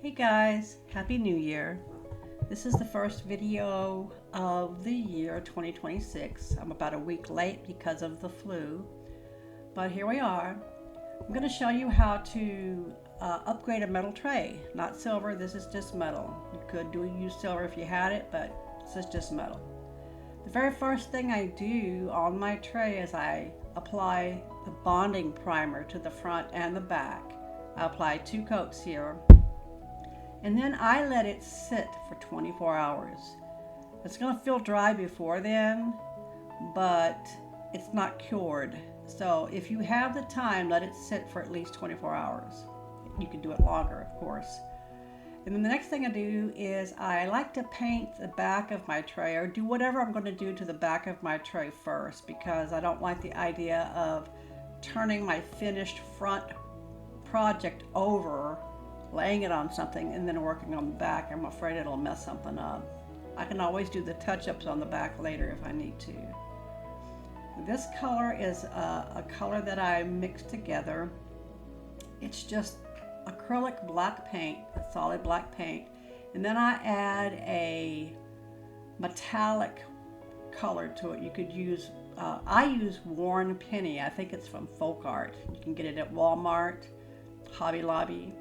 Hey guys, Happy New Year. This is the first video of the year 2026. I'm about a week late because of the flu, but here we are. I'm going to show you how to upgrade a metal tray. Not silver, this is just metal. You could use silver if you had it, but this is just metal. The very first thing I do on my tray is I apply the bonding primer to the front and the back. I apply 2 coats here. And then I let it sit for 24 hours. It's going to feel dry before then, but it's not cured. So if you have the time, let it sit for at least 24 hours. You can do it longer, of course. And then the next thing I do is I like to paint the back of my tray, or do whatever I'm going to do to the back of my tray first, because I don't like the idea of turning my finished front project over, laying it on something, and then working on the back. I'm afraid it'll mess something up. I can always do the touch-ups on the back later if I need to. This color is a color that I mixed together. It's just acrylic black paint, a solid black paint, and then I add a metallic color to it. You could use, I use Worn Penny. I think it's from Folk Art. You can get it at Walmart, Hobby Lobby.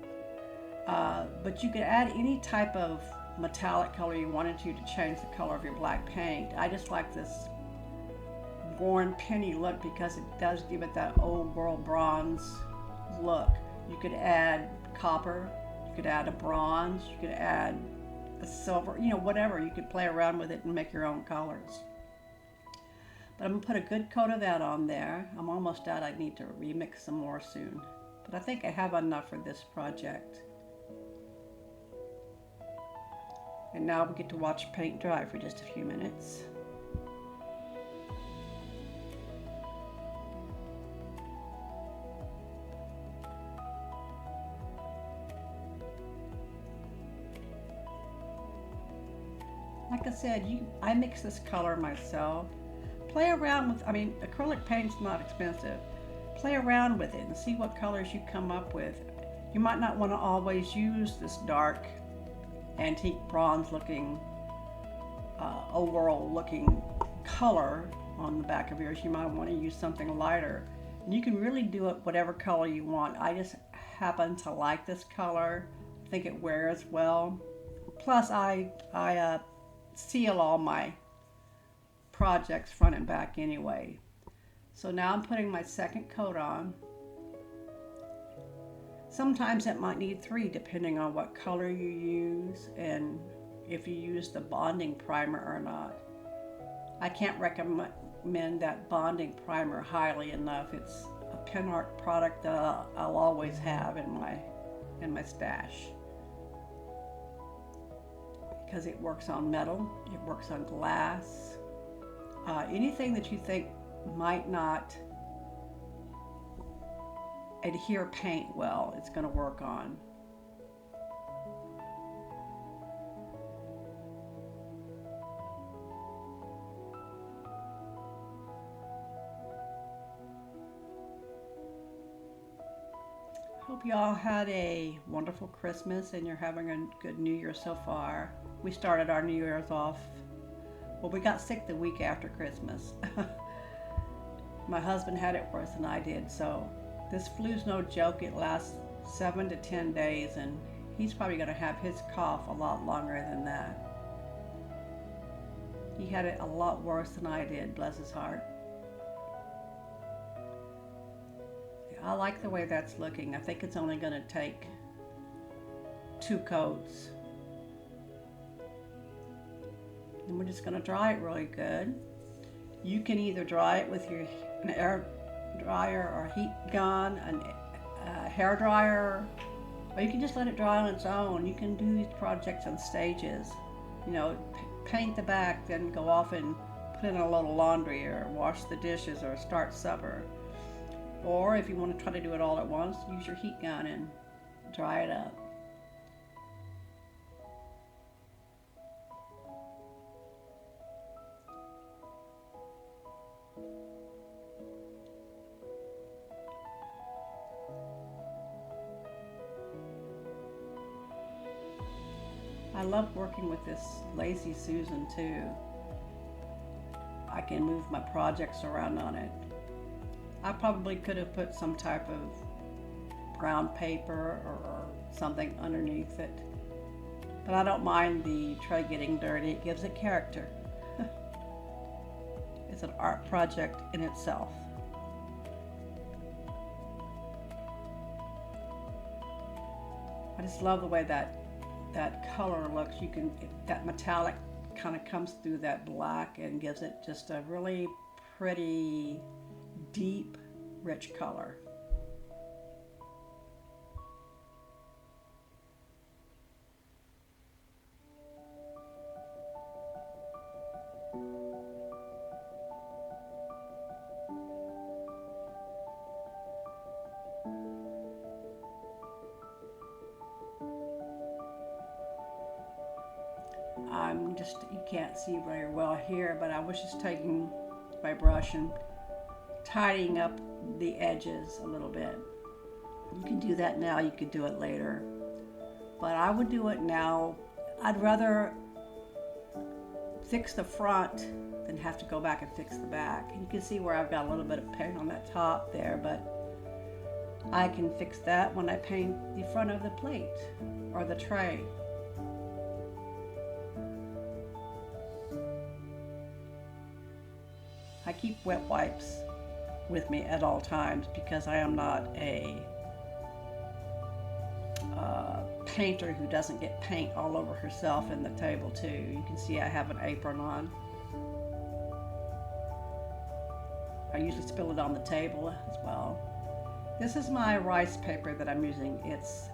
But you could add any type of metallic color you wanted to change the color of your black paint. I just like this Worn Penny look because it does give it that old world bronze look. You could add copper, you could add a bronze, you could add a silver, whatever. You could play around with it and make your own colors. But I'm going to put a good coat of that on there. I'm almost out. I need to remix some more soon. But I think I have enough for this project. And now we get to watch paint dry for just a few minutes. Like I said, I mix this color myself. Play around with, acrylic paint's not expensive. Play around with it and see what colors you come up with. You might not want to always use this dark antique bronze looking, overall looking color on the back of yours. You might want to use something lighter. And you can really do it whatever color you want. I just happen to like this color. I think it wears well. Plus I seal all my projects front and back anyway. So now I'm putting my second coat on. Sometimes it might need 3 depending on what color you use and if you use the bonding primer or not. I can't recommend that bonding primer highly enough. It's a pen art product that I'll always have in my stash. Because it works on metal, it works on glass, anything that you think might not adhere paint well, it's going to work on. Hope you all had a wonderful Christmas and you're having a good New Year so far. We started our New Year's off, well, we got sick the week after Christmas. My husband had it worse than I did, so this flu's no joke. It lasts 7 to 10 days, and he's probably going to have his cough a lot longer than that. He had it a lot worse than I did, bless his heart. I like the way that's looking. I think it's only going to take 2 coats. And we're just going to dry it really good. You can either dry it with an air dryer or heat gun, a hair dryer, or you can just let it dry on its own. You can do these projects on stages. Paint the back, then go off and put in a little laundry or wash the dishes or start supper. Or if you want to try to do it all at once, use your heat gun and dry it up. I love working with this Lazy Susan too. I can move my projects around on it. I probably could have put some type of brown paper or something underneath it, but I don't mind the tray getting dirty. It gives it character. It's an art project in itself. I just love the way that color looks. You can, that metallic kind of comes through that black and gives it just a really pretty, deep, rich color. You can't see very well here, but I was just taking my brush and tidying up the edges a little bit. You can do that now, you could do it later, but I would do it now. I'd rather fix the front than have to go back and fix the back. You can see where I've got a little bit of paint on that top there, but I can fix that when I paint the front of the plate or the tray. I keep wet wipes with me at all times because I am not a painter who doesn't get paint all over herself in the table too. You can see I have an apron on. I usually spill it on the table as well. This is my rice paper that I'm using. It's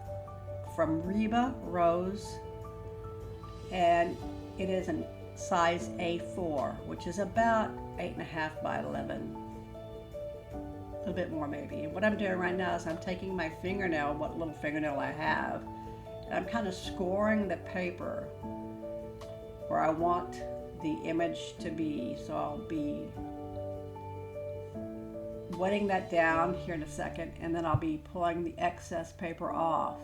from Reba Rose, and it is a size A4, which is about 8.5 by 11. A little bit more maybe. And what I'm doing right now is I'm taking my fingernail, what little fingernail I have, and I'm kind of scoring the paper where I want the image to be. So I'll be wetting that down here in a second, and then I'll be pulling the excess paper off.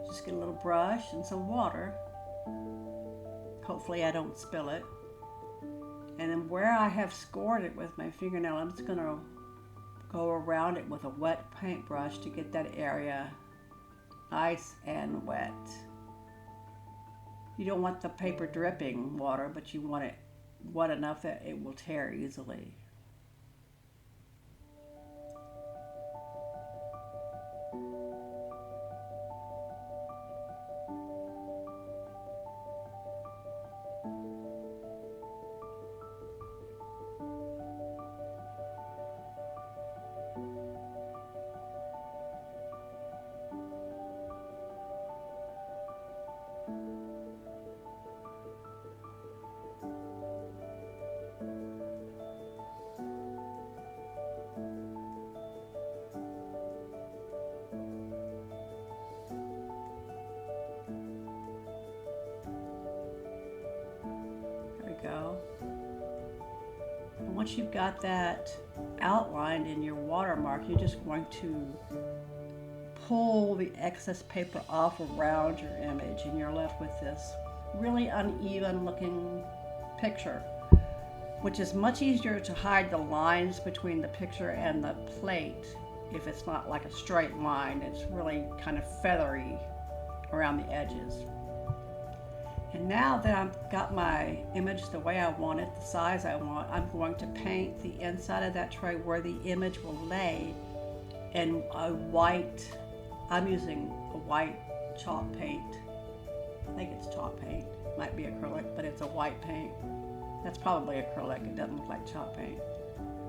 Just get a little brush and some water. Hopefully I don't spill it. And then where I have scored it with my fingernail, I'm just going to go around it with a wet paintbrush to get that area nice and wet. You don't want the paper dripping water, but you want it wet enough that it will tear easily. Go. And once you've got that outlined in your watermark, you're just going to pull the excess paper off around your image, and you're left with this really uneven looking picture, which is much easier to hide the lines between the picture and the plate if it's not like a straight line. It's really kind of feathery around the edges. And now that I've got my image the way I want it, the size I want, I'm going to paint the inside of that tray where the image will lay in a white, I'm using a white chalk paint. I think it's chalk paint, might be acrylic, but it's a white paint. That's probably acrylic, it doesn't look like chalk paint.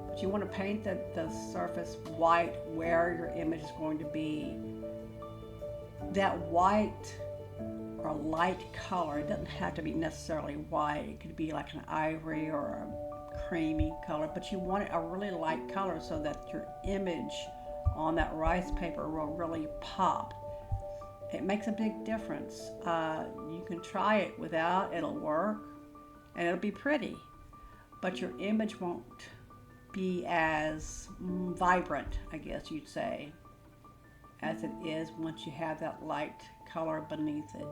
But you want to paint the surface white where your image is going to be. That white or a light color, it doesn't have to be necessarily white, it could be like an ivory or a creamy color, but you want a really light color so that your image on that rice paper will really pop. It makes a big difference. You can try it without, it'll work and it'll be pretty, but your image won't be as vibrant, I guess you'd say, as it is once you have that light color beneath it.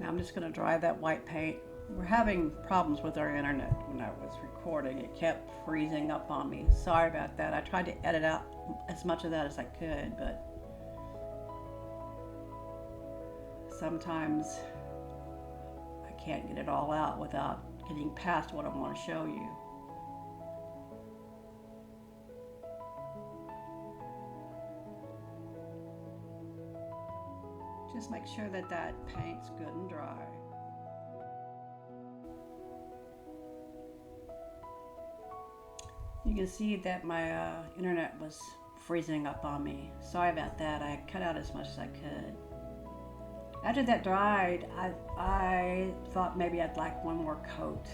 Now I'm just going to dry that white paint. We're having problems with our internet when I was recording. It kept freezing up on me. Sorry about that. I tried to edit out as much of that as I could, but sometimes I can't get it all out without getting past what I want to show you. Just make sure that that paint's good and dry. You can see that my internet was freezing up on me. Sorry about that. I cut out as much as I could. After that dried, I thought maybe I'd like one more coat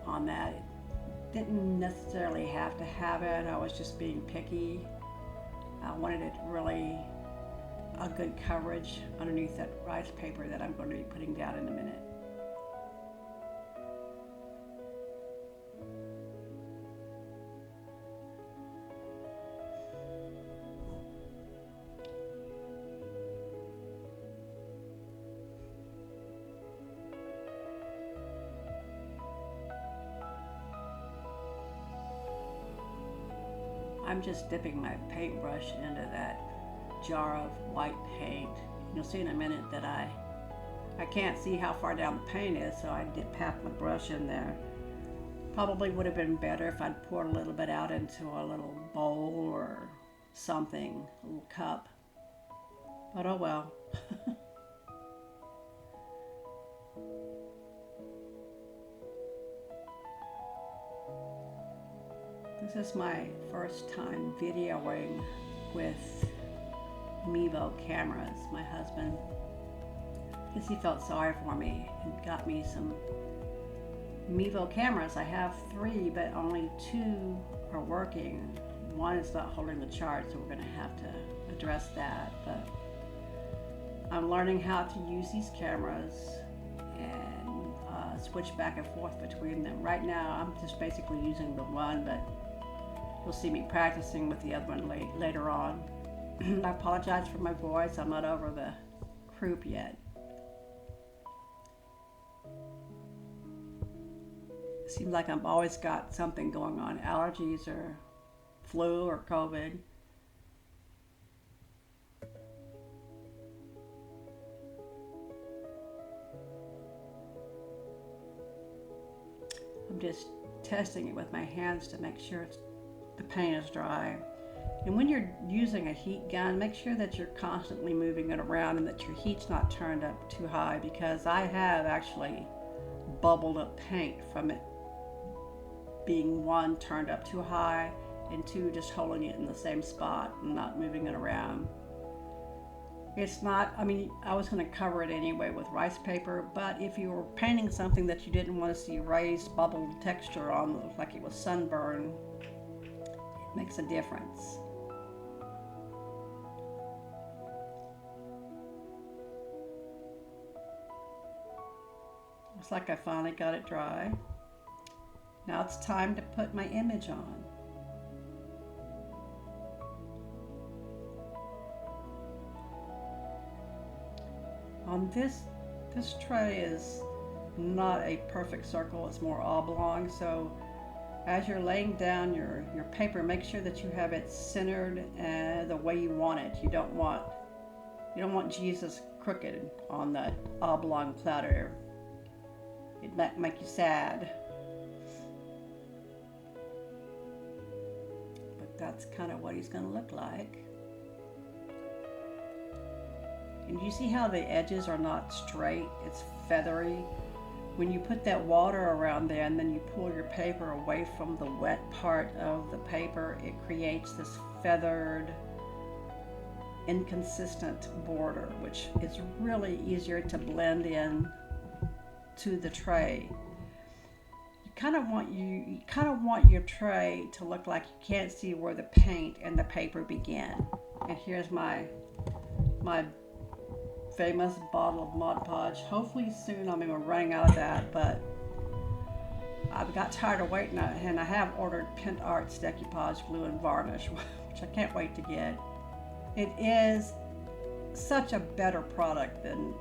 on that. It didn't necessarily have to have it. I was just being picky. I wanted it really a good coverage underneath that rice paper that I'm going to be putting down in a minute. I'm just dipping my paintbrush into that jar of white paint. You'll see in a minute that I can't see how far down the paint is, so I did pat my brush in there. Probably would have been better if I'd poured a little bit out into a little bowl or something, a little cup, but oh well. This is my first time videoing with Mevo cameras. My husband, because he felt sorry for me and got me some Mevo cameras. I have 3, but only 2 are working. One is not holding the chart, so we're going to have to address that. But I'm learning how to use these cameras and switch back and forth between them. Right now, I'm just basically using the one, but you'll see me practicing with the other one later on. I apologize for my voice. I'm not over the croup yet. It seems like I've always got something going on, allergies or flu or COVID. I'm just testing it with my hands to make sure the paint is dry. And when you're using a heat gun, make sure that you're constantly moving it around and that your heat's not turned up too high, because I have actually bubbled up paint from it being 1, turned up too high, and 2, just holding it in the same spot and not moving it around. It's not, I mean, I was going to cover it anyway with rice paper, but if you were painting something that you didn't want to see raised bubbled texture on, like it was sunburn, it makes a difference. Looks like I finally got it dry. Now it's time to put my image on. This tray is not a perfect circle, it's more oblong, so as you're laying down your paper, make sure that you have it centered the way you want it. You don't want Jesus crooked on that oblong platter. It might make you sad. But that's kind of what he's going to look like. And you see how the edges are not straight, it's feathery. When you put that water around there and then you pull your paper away from the wet part of the paper, it creates this feathered, inconsistent border, which is really easier to blend in to the tray. You you kind of want your tray to look like you can't see where the paint and the paper begin. And here's my famous bottle of Mod Podge. Hopefully soon I'm even running out of that, but I've got tired of waiting, and I have ordered Pint Art's decoupage glue and varnish, which I can't wait to get. It is such a better product than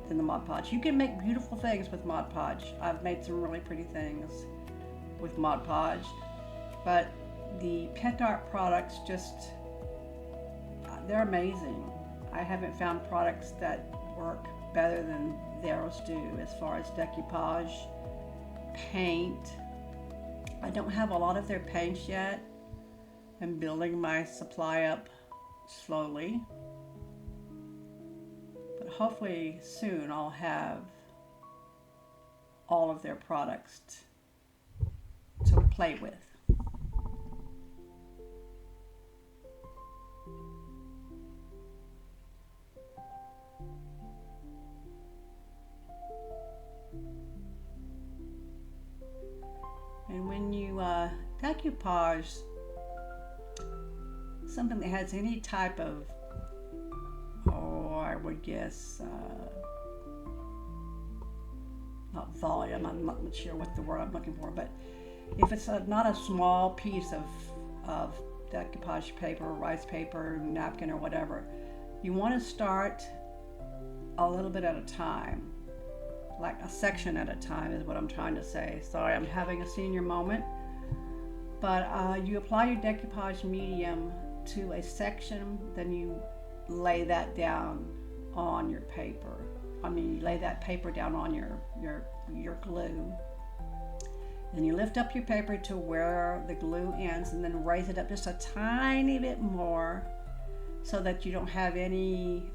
the Mod Podge. You can make beautiful things with Mod Podge. I've made some really pretty things with Mod Podge, but the Pint Art products they're amazing. I haven't found products that work better than theirs do as far as decoupage, paint. I don't have a lot of their paints yet. I'm building my supply up slowly, but hopefully soon I'll have all of their products to play with. And when you decoupage something that has any type of, I would guess, not volume, I'm not sure what the word I'm looking for, but if it's not a small piece of decoupage paper, rice paper, napkin, or whatever, you want to start a little bit at a time. Like a section at a time is what I'm trying to say. Sorry, I'm having a senior moment. But you apply your decoupage medium to a section, then you lay that down on your paper. You lay that paper down on your glue. Then you lift up your paper to where the glue ends, and then raise it up just a tiny bit more so that you don't have any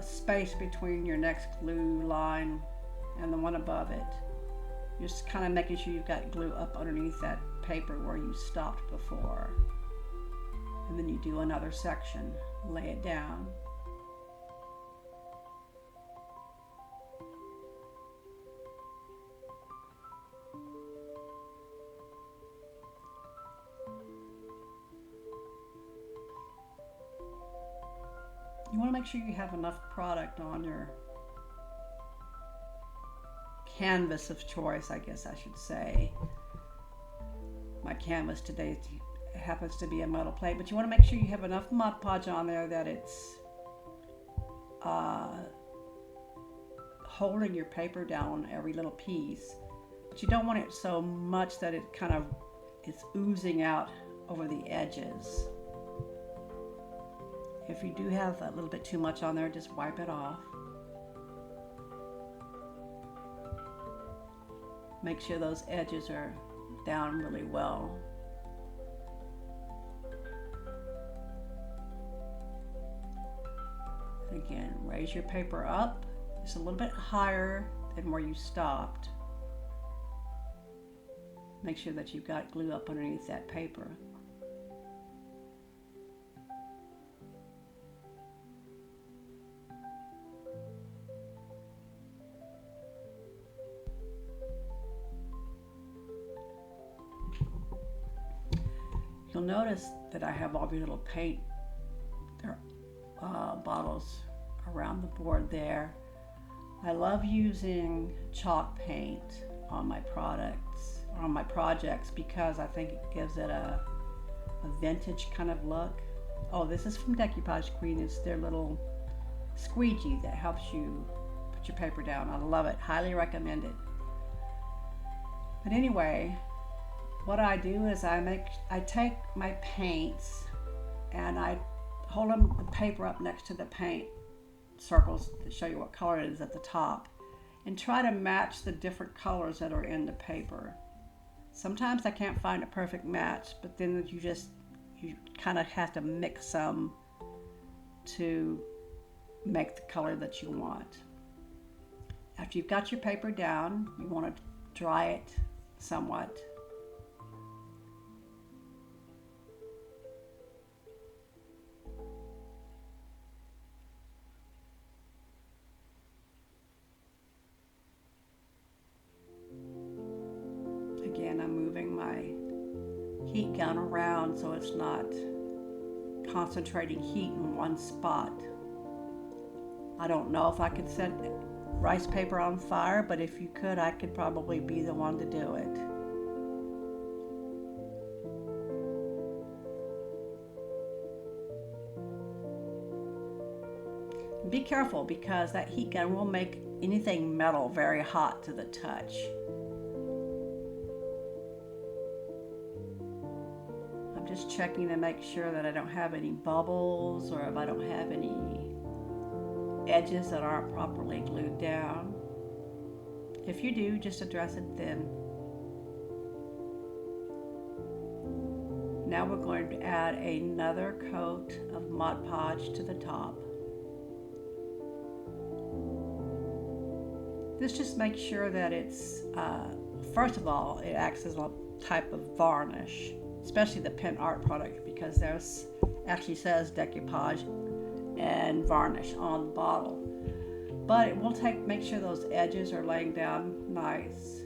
space between your next glue line and the one above it. Just kind of making sure you've got glue up underneath that paper where you stopped before. And then you do another section, lay it down. You want to make sure you have enough product on your canvas of choice, I guess I should say. My canvas today happens to be a metal plate, but you want to make sure you have enough Mod Podge on there that it's holding your paper down on every little piece. But you don't want it so much that it kind of is oozing out over the edges. If you do have a little bit too much on there, just wipe it off. Make sure those edges are down really well. And again, raise your paper up just a little bit higher than where you stopped. Make sure that you've got glue up underneath that paper. You'll notice that I have all these little paint bottles around the board there. I love using chalk paint on my products, on my projects, because I think it gives it a vintage kind of look. Oh, this is from Decoupage Queen. It's their little squeegee that helps you put your paper down. I love it. Highly recommend it. But anyway, what I do is I take my paints and I hold the paper up next to the paint circles to show you what color it is at the top, and try to match the different colors that are in the paper. Sometimes I can't find a perfect match, but then you kind of have to mix some to make the color that you want. After you've got your paper down, you want to dry it somewhat. I'm moving my heat gun around so it's not concentrating heat in one spot. I don't know if I could set rice paper on fire, but if you could, I could probably be the one to do it. Be careful because that heat gun will make anything metal very hot to the touch. I'm just checking to make sure that I don't have any bubbles or if I don't have any edges that aren't properly glued down. If you do, just address it then. Now we're going to add another coat of Mod Podge to the top. This just makes sure that it's, first of all, it acts as a type of varnish, especially the Pen Art product, because there's actually says decoupage and varnish on the bottle. But it will make sure those edges are laying down nice.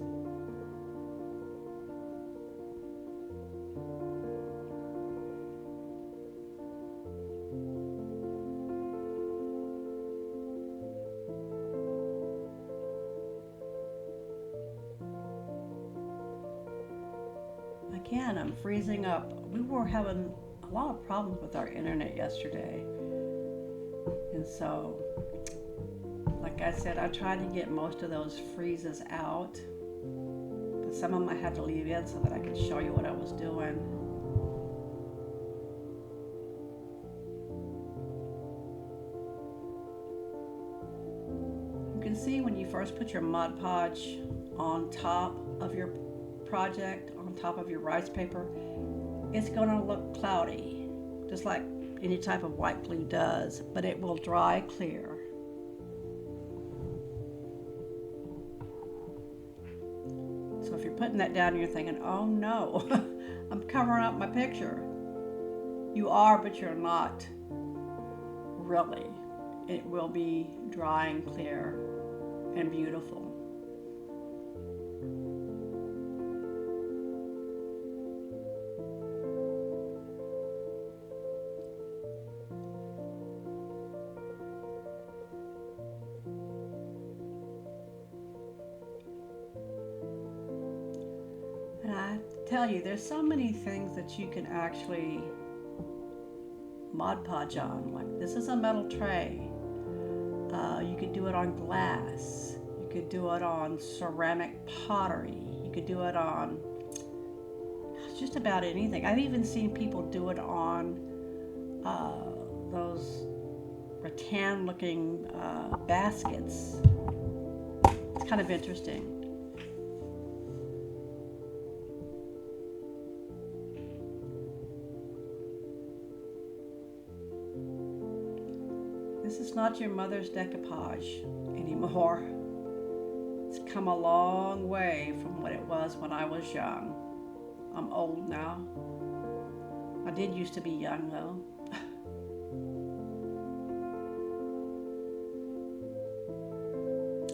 Again, I'm freezing up. We were having a lot of problems with our internet yesterday. And so, like I said, I tried to get most of those freezes out. But some of them I had to leave in so that I could show you what I was doing. You can see when you first put your Mod Podge on top of your project, on top of your rice paper, it's going to look cloudy, just like any type of white glue does, but it will dry clear. So if you're putting that down and you're thinking, oh no, I'm covering up my picture, you are, but you're not really. It will be dry and clear and beautiful. And I tell you, there's so many things that you can actually Mod Podge on. Like, this is a metal tray. You could do it on glass. You could do it on ceramic pottery. You could do it on just about anything. I've even seen people do it on those rattan-looking baskets. It's kind of interesting. This is not your mother's decoupage anymore. It's come a long way from what it was when I was young. I'm old now. I did used to be young though.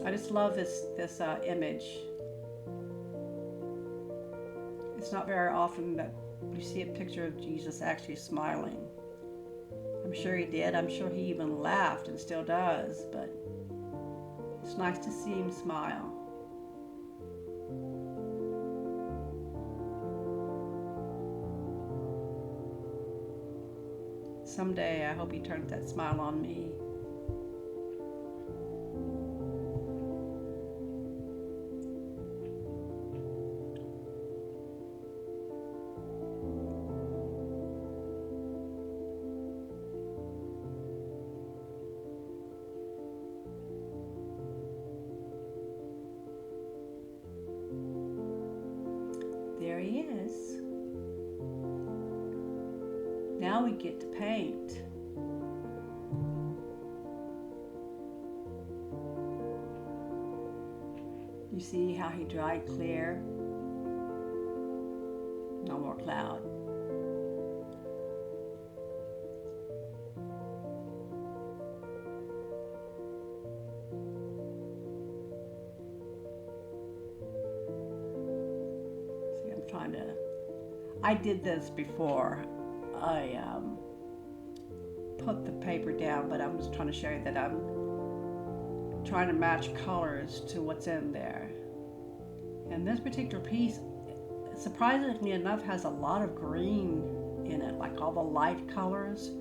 I just love this image. It's not very often that you see a picture of Jesus actually smiling. I'm sure he did. I'm sure he even laughed and still does, but it's nice to see him smile. Someday I hope he turns that smile on me. There he is. Now we get to paint. You see how he dried clear? No more cloud. I did this before. I put the paper down, but I'm just trying to show you that I'm trying to match colors to what's in there. And this particular piece, surprisingly enough, has a lot of green in it. Like all the light colors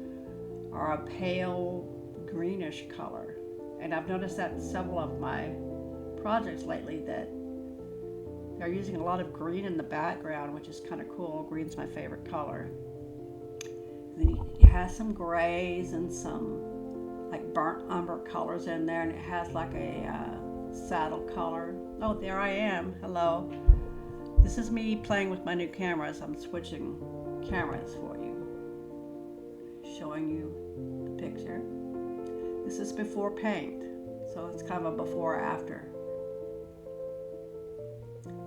are a pale greenish color. And I've noticed that in several of my projects lately that they're using a lot of green in the background, which is kind of cool. Green's my favorite color. And then it has some grays and some like burnt umber colors in there, and it has like a saddle color. Oh, there I am. Hello. This is me playing with my new cameras. I'm switching cameras for you, showing you the picture. This is before paint, so it's kind of a before after.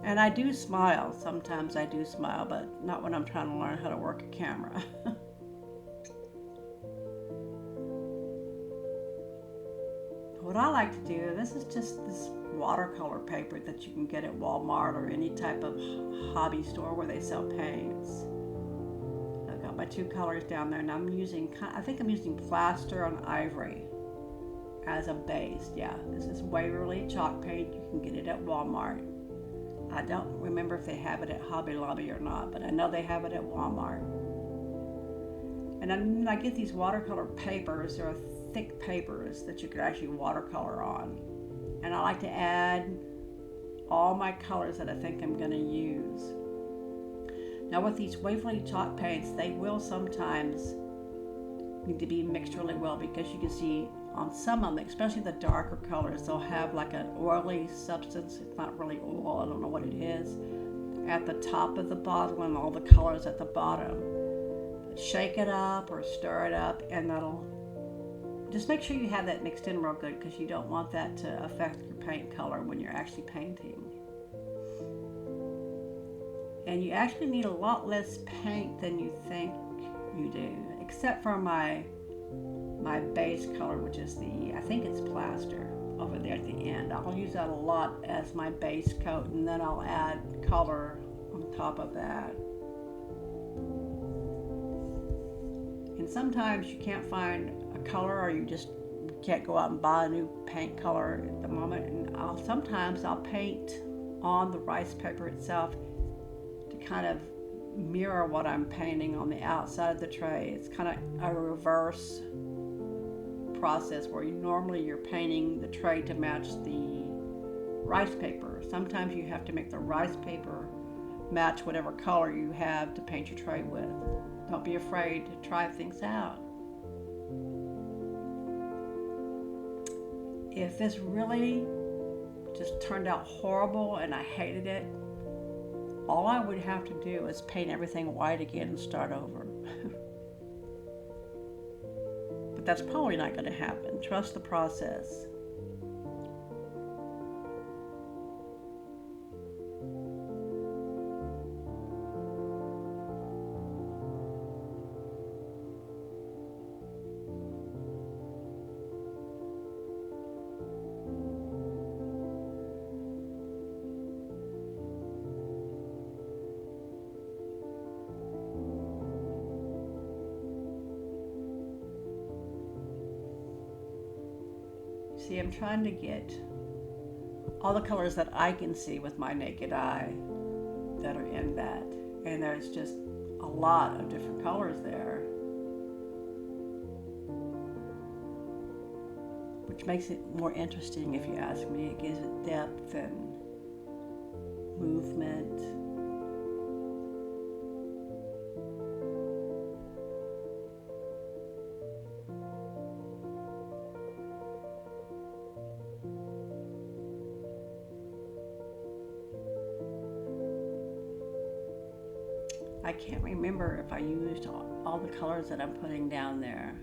And I do smile. Sometimes I do smile, but not when I'm trying to learn how to work a camera. What I like to do, this is just this watercolor paper that you can get at Walmart or any type of hobby store where they sell paints. I've got my two colors down there, and I think I'm using plaster on ivory as a base. Yeah, this is Waverly chalk paint. You can get it at Walmart. I don't remember if they have it at Hobby Lobby or not, but I know they have it at Walmart. And then I get these watercolor papers. They're thick papers that you could actually watercolor on. And I like to add all my colors that I think I'm going to use. Now with these Waverly chalk paints, they will sometimes need to be mixed really well, because you can see on some of them, especially the darker colors, they'll have like an oily substance. It's not really oil, I don't know what it is, at the top of the bottle, and all the colors at the bottom. Shake it up or stir it up, and that'll just make sure you have that mixed in real good, because you don't want that to affect your paint color when you're actually painting. And you actually need a lot less paint than you think you do, except for my base color, which is I think it's plaster over there at the end. I'll use that a lot as my base coat, and then I'll add color on top of that. And sometimes you can't find a color, or you just can't go out and buy a new paint color at the moment. And sometimes I'll paint on the rice paper itself to kind of mirror what I'm painting on the outside of the tray. It's kind of a reverse process where normally you're painting the tray to match the rice paper. Sometimes you have to make the rice paper match whatever color you have to paint your tray with. Don't be afraid to try things out. If this really just turned out horrible and I hated it, all I would have to do is paint everything white again and start over. But that's probably not going to happen. Trust the process. See, I'm trying to get all the colors that I can see with my naked eye that are in that. And there's just a lot of different colors there, which makes it more interesting if you ask me. It gives it depth and movement. I can't remember if I used all the colors that I'm putting down there.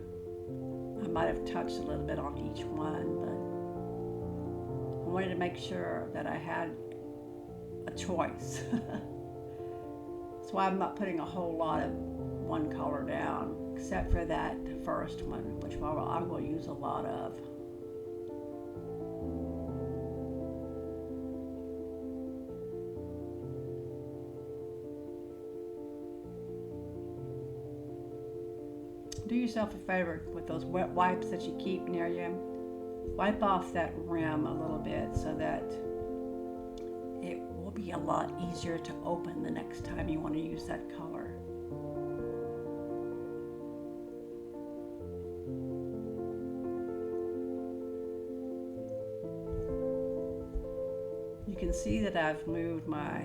I might have touched a little bit on each one, but I wanted to make sure that I had a choice. That's why I'm not putting a whole lot of one color down, except for that first one, which I will use a lot of. do yourself a favor with those wet wipes that you keep near you. Wipe off that rim a little bit so that it will be a lot easier to open the next time you want to use that color. You can see that I've moved my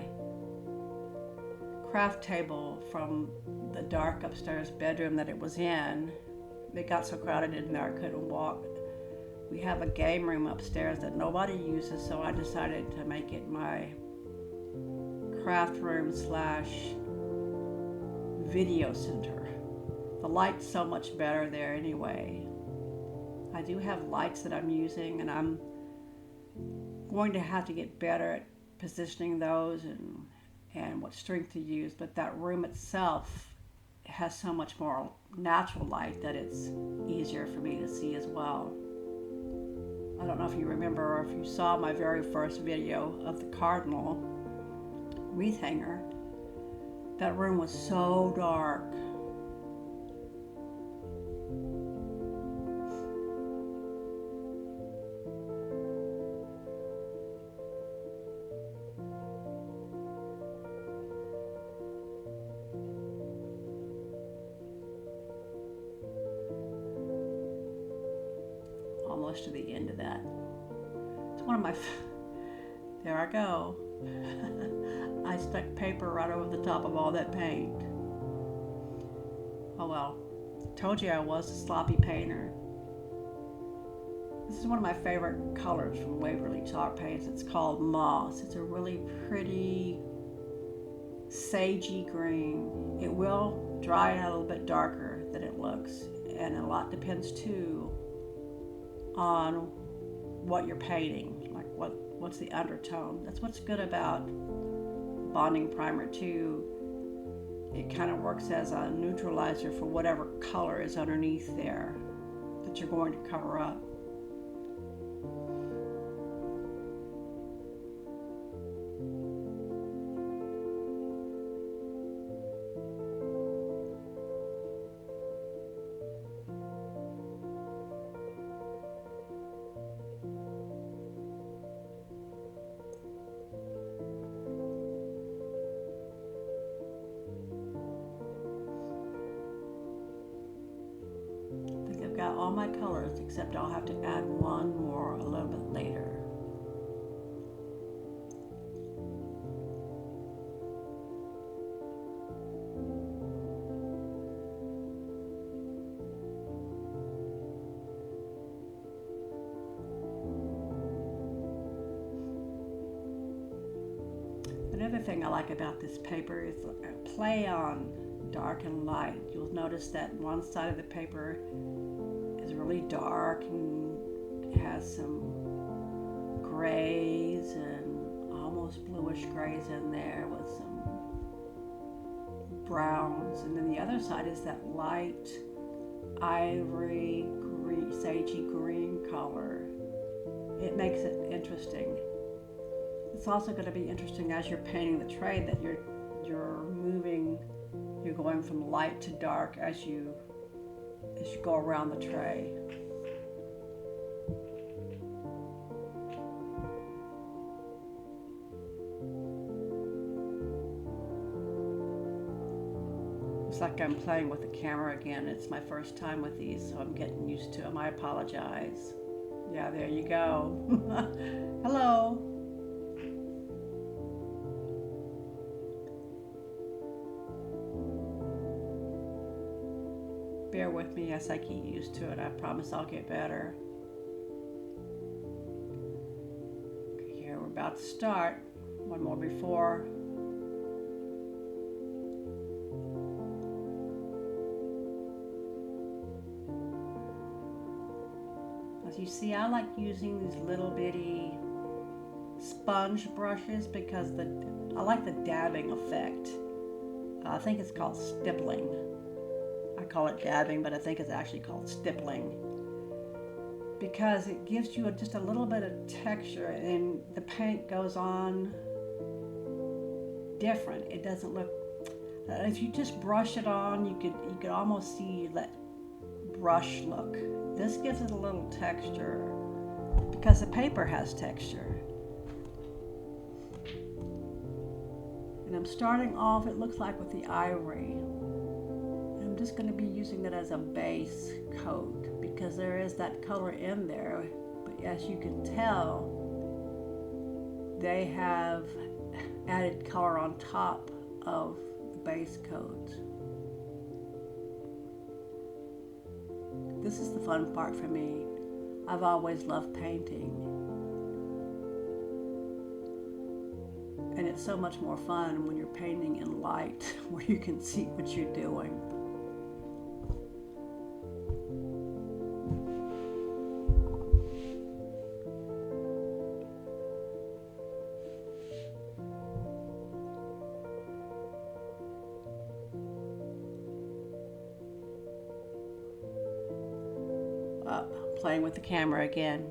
craft table from the dark upstairs bedroom that it was in. It got so crowded in there I couldn't walk. We have a game room upstairs that nobody uses, so I decided to make it my craft room slash video center. The light's so much better there anyway. I do have lights that I'm using, and I'm going to have to get better at positioning those and what strength to use, but that room itself has so much more natural light that it's easier for me to see as well. I don't know if you remember or if you saw my very first video of the cardinal wreath hanger. That room was so dark. Almost to the end of that. It's one of my, there I go. I stuck paper right over the top of all that paint. Oh well, told you I was a sloppy painter. This is one of my favorite colors from Waverly Chalk Paints. It's called Moss. It's a really pretty sagey green. It will dry out a little bit darker than it looks, and a lot depends too on what you're painting, like what's the undertone. That's what's good about bonding primer too. It kind of works as a neutralizer for whatever color is underneath there that you're going to cover up. Got all my colors, except I'll have to add one more a little bit later. Another thing I like about this paper is a play on dark and light. You'll notice that one side of the paper is really dark and has some grays and almost bluish grays in there with some browns, and then the other side is that light ivory green, sagey green color. It makes it interesting. It's also going to be interesting as you're painting the tray that you're moving, you're going from light to dark as you go around the tray. It's like I'm playing with the camera again. It's my first time with these, so I'm getting used to them. I apologize. Yeah, there you go. Hello. Bear with me as I get used to it. I promise I'll get better. Okay, here we're about to start. One more before. As you see, I like using these little bitty sponge brushes because I like the dabbing effect. I think it's called stippling. I call it dabbing, but I think it's actually called stippling because it gives you just a little bit of texture, and the paint goes on different. It doesn't look, if you just brush it on, you could almost see that brush look. This gives it a little texture because the paper has texture. And I'm starting off, it looks like with the ivory. I'm just going to be using it as a base coat because there is that color in there. But as you can tell, they have added color on top of the base coat. This is the fun part for me. I've always loved painting. And it's so much more fun when you're painting in light where you can see what you're doing. Playing with the camera again.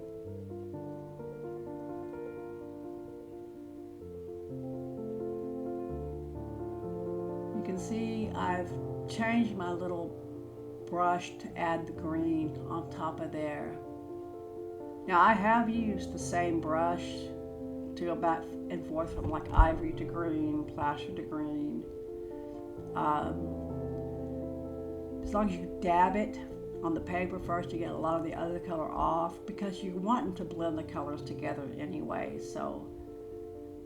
You can see I've changed my little brush to add the green on top of there. Now I have used the same brush to go back and forth from like ivory to green, plaster to green. As long as you dab it on the paper first, you get a lot of the other color off because you're wanting to blend the colors together anyway. So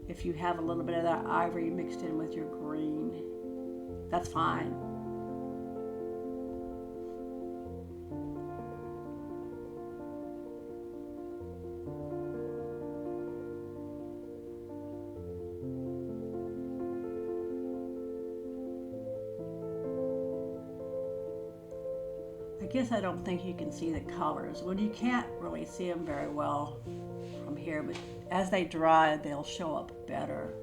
if you have a little bit of that ivory mixed in with your green, that's fine. I guess I don't think you can see the colors. Well, you can't really see them very well from here, but as they dry, they'll show up better.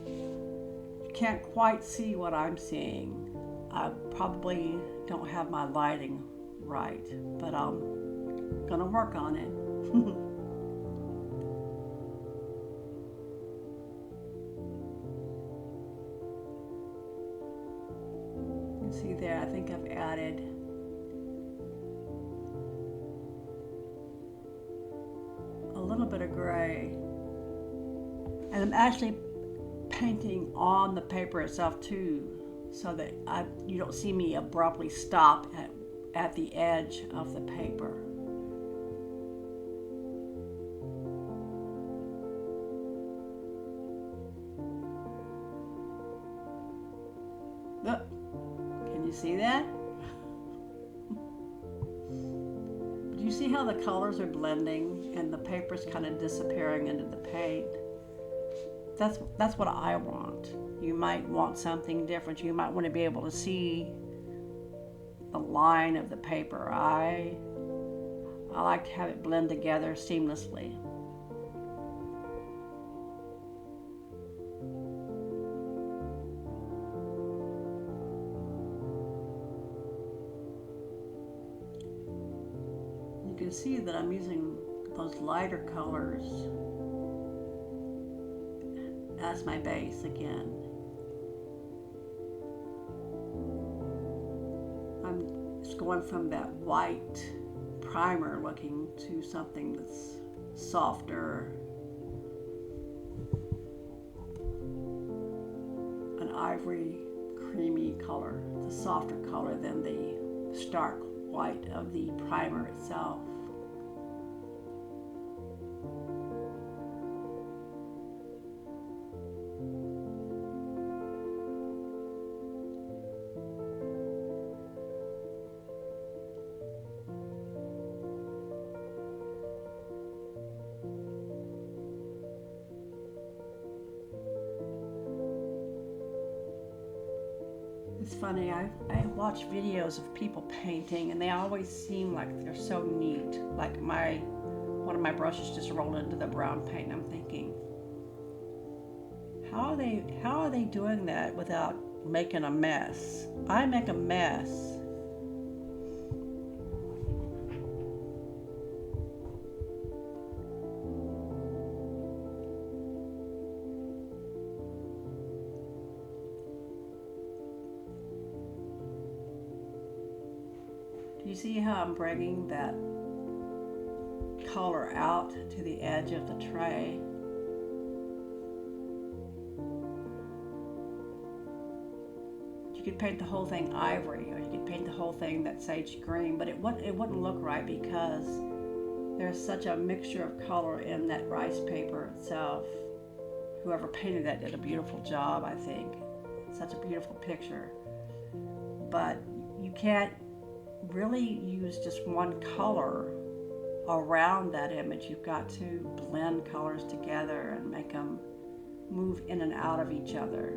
You can't quite see what I'm seeing. I probably don't have my lighting right, but I'm gonna work on it. You can see there, I think I've added a little bit of gray, and I'm actually painting on the paper itself too, so that you don't see me abruptly stop at the edge of the paper. Look, can you see that? You see how the colors are blending and the paper's kind of disappearing into the paint? That's what I want. You might want something different. You might want to be able to see the line of the paper. I like to have it blend together seamlessly. You can see that I'm using those lighter colors as my base again. I'm just going from that white primer looking to something that's softer, an ivory creamy color. It's a softer color than the stark white of the primer itself. It's funny, I watch videos of people painting and they always seem like they're so neat. Like one of my brushes just rolled into the brown paint and I'm thinking, how are they doing that without making a mess? I make a mess. You see how I'm bringing that color out to the edge of the tray? You could paint the whole thing ivory, or you could paint the whole thing that sage green, but it wouldn't look right because there's such a mixture of color in that rice paper itself. Whoever painted that did a beautiful job, I think. Such a beautiful picture. But you can't really use just one color around that image. You've got to blend colors together and make them move in and out of each other.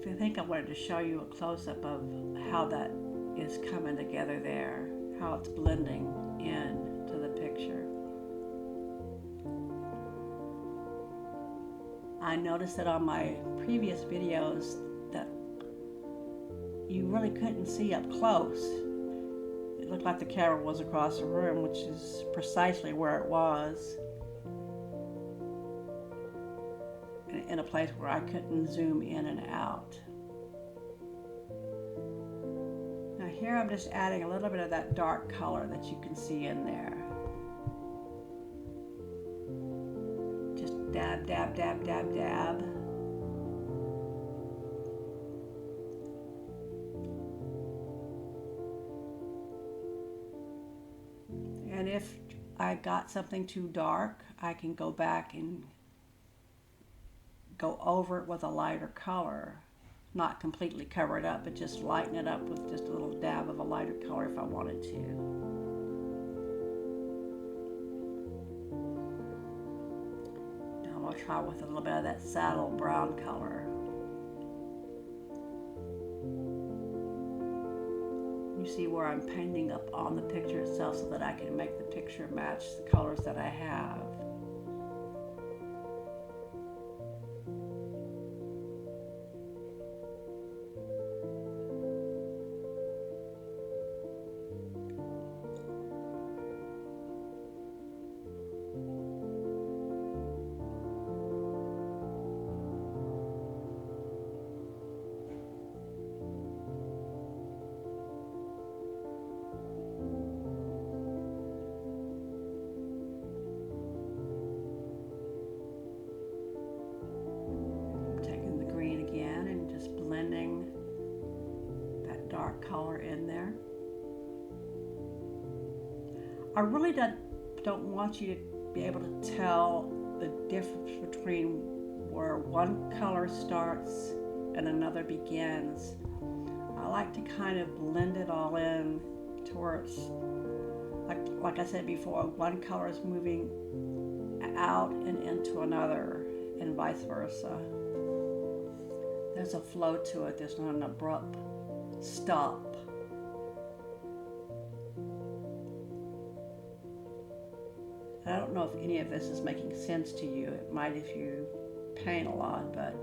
I think I wanted to show you a close-up of how that is coming together there, how it's blending into the picture. I noticed that on my previous videos that you really couldn't see up close. It looked like the camera was across the room, which is precisely where it was. In a place where I couldn't zoom in and out. Now here I'm just adding a little bit of that dark color that you can see in there. Just dab, dab, dab, dab, dab. And if I got something too dark, I can go back and go over it with a lighter color. Not completely cover it up, but just lighten it up with just a little dab of a lighter color if I wanted to. Now I'm going to try with a little bit of that saddle brown color. You see where I'm painting up on the picture itself so that I can make the picture match the colors that I have. Blending that dark color in there. I really don't want you to be able to tell the difference between where one color starts and another begins. I like to kind of blend it all in towards, like I said before, one color is moving out and into another and vice versa. There's a flow to it. There's not an abrupt stop. I don't know if any of this is making sense to you. It might if you paint a lot, but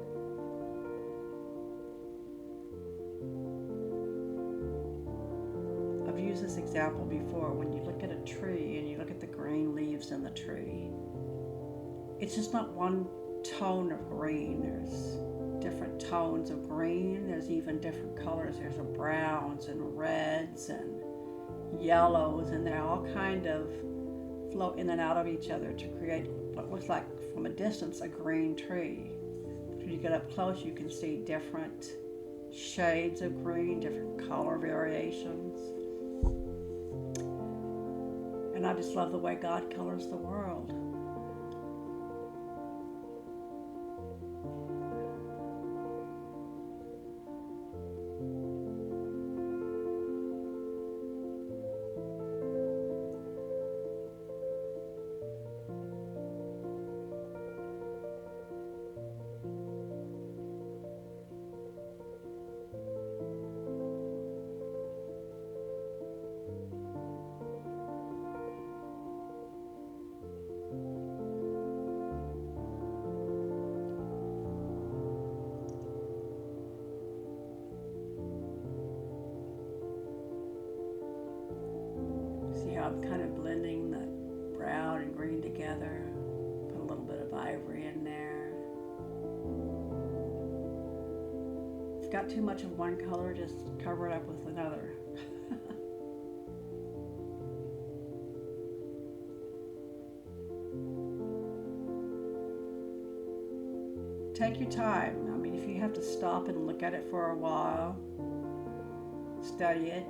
I've used this example before. When you look at a tree and you look at the green leaves in the tree, it's just not one tone of green. There's different tones of green. There's even different colors. There's browns and reds and yellows, and they're all kind of flow in and out of each other to create what looks like from a distance a green tree. When you get up close, you can see different shades of green, different color variations. And I just love the way God colors the world. I'm kind of blending the brown and green together. Put a little bit of ivory in there. If you've got too much of one color, just cover it up with another. Take your time. I mean, if you have to stop and look at it for a while, study it,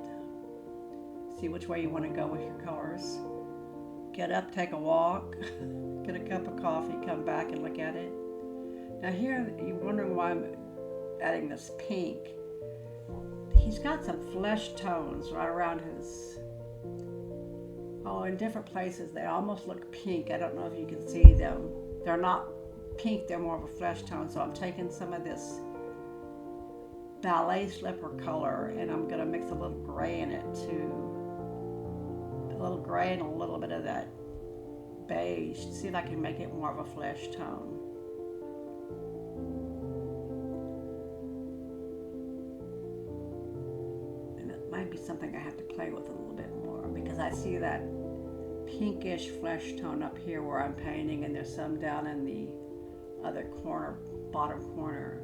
see which way you want to go with your colors. Get up, take a walk, get a cup of coffee, come back and look at it. Now here, you're wondering why I'm adding this pink. He's got some flesh tones right around his, in different places. They almost look pink. I don't know if you can see them. They're not pink, they're more of a flesh tone. So I'm taking some of this ballet slipper color and I'm gonna mix a little gray in it too. A little gray and a little bit of that beige to see if I can make it more of a flesh tone. And it might be something I have to play with a little bit more because I see that pinkish flesh tone up here where I'm painting, and there's some down in the other corner, bottom corner.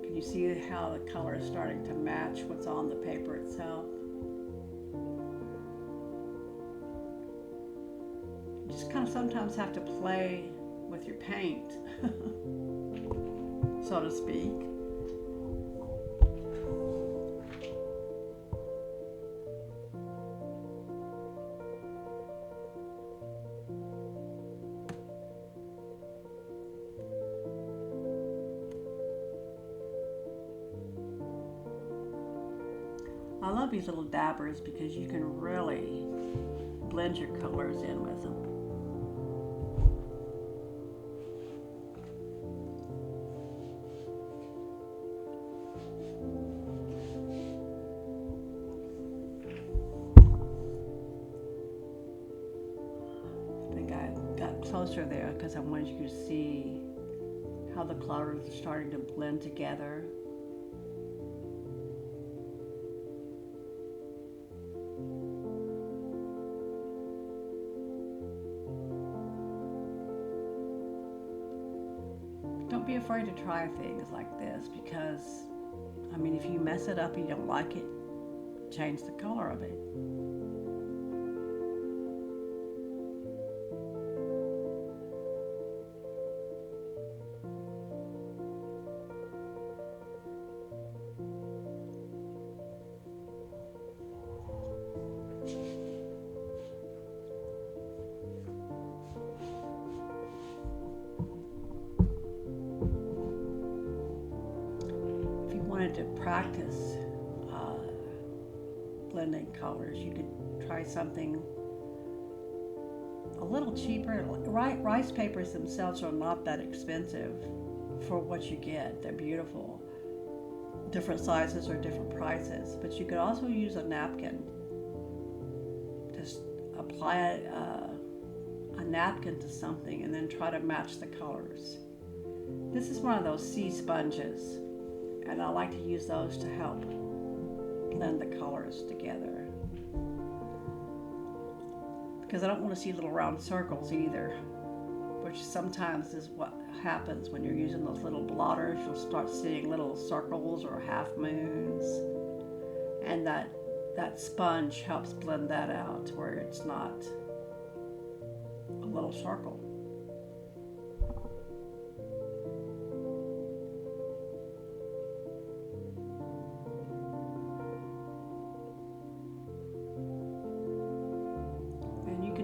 Can you see how the color is starting to match what's on the paper itself? You just kind of sometimes have to play with your paint, so to speak. I love these little dabbers because you can really blend your colors in with them. I think I got closer there because I wanted you to see how the colors are starting to blend together. Don't be afraid to try things like this because, I mean, if you mess it up and you don't like it, change the color of it. To practice blending colors, you could try something a little cheaper. Rice papers themselves are not that expensive for what you get. They're beautiful. Different sizes or different prices, but you could also use a napkin. Just apply a napkin to something and then try to match the colors. This is one of those sea sponges, and I like to use those to help blend the colors together. Because I don't want to see little round circles either, which sometimes is what happens when you're using those little blotters. You'll start seeing little circles or half moons, and that sponge helps blend that out where it's not a little circle.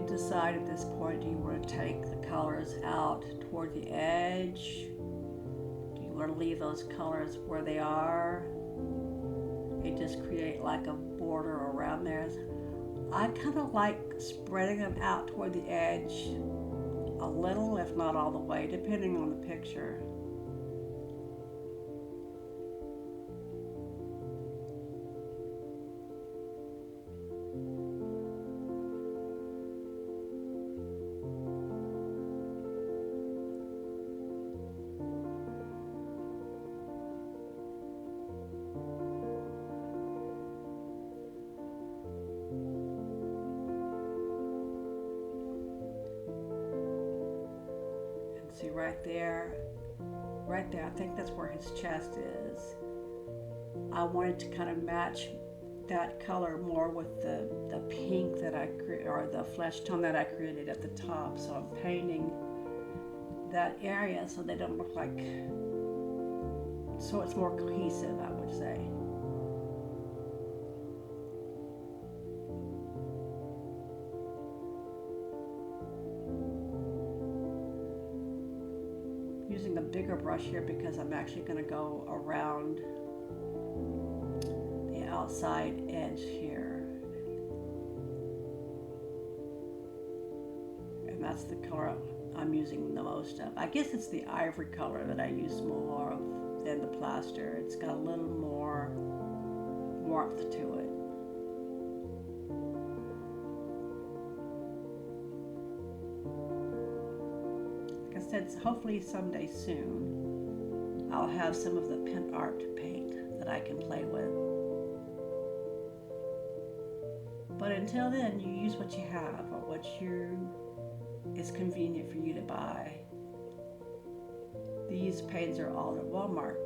Decide at this point, do you want to take the colors out toward the edge? Do you want to leave those colors where they are and just create like a border around there? I kind of like spreading them out toward the edge a little, if not all the way, depending on the picture. See right there, I think that's where his chest is. I wanted to kind of match that color more with the pink that I created, or the flesh tone that I created at the top. So I'm painting that area so they don't look like, so it's more cohesive, I would say. Using a bigger brush here because I'm actually going to go around the outside edge here. And that's the color I'm using the most of. I guess it's the ivory color that I use more of than the plaster. It's got a little more warmth to it. Said, hopefully someday soon I'll have some of the pen art paint that I can play with. But until then, you use what you have or what is convenient for you to buy. These paints are all at Walmart.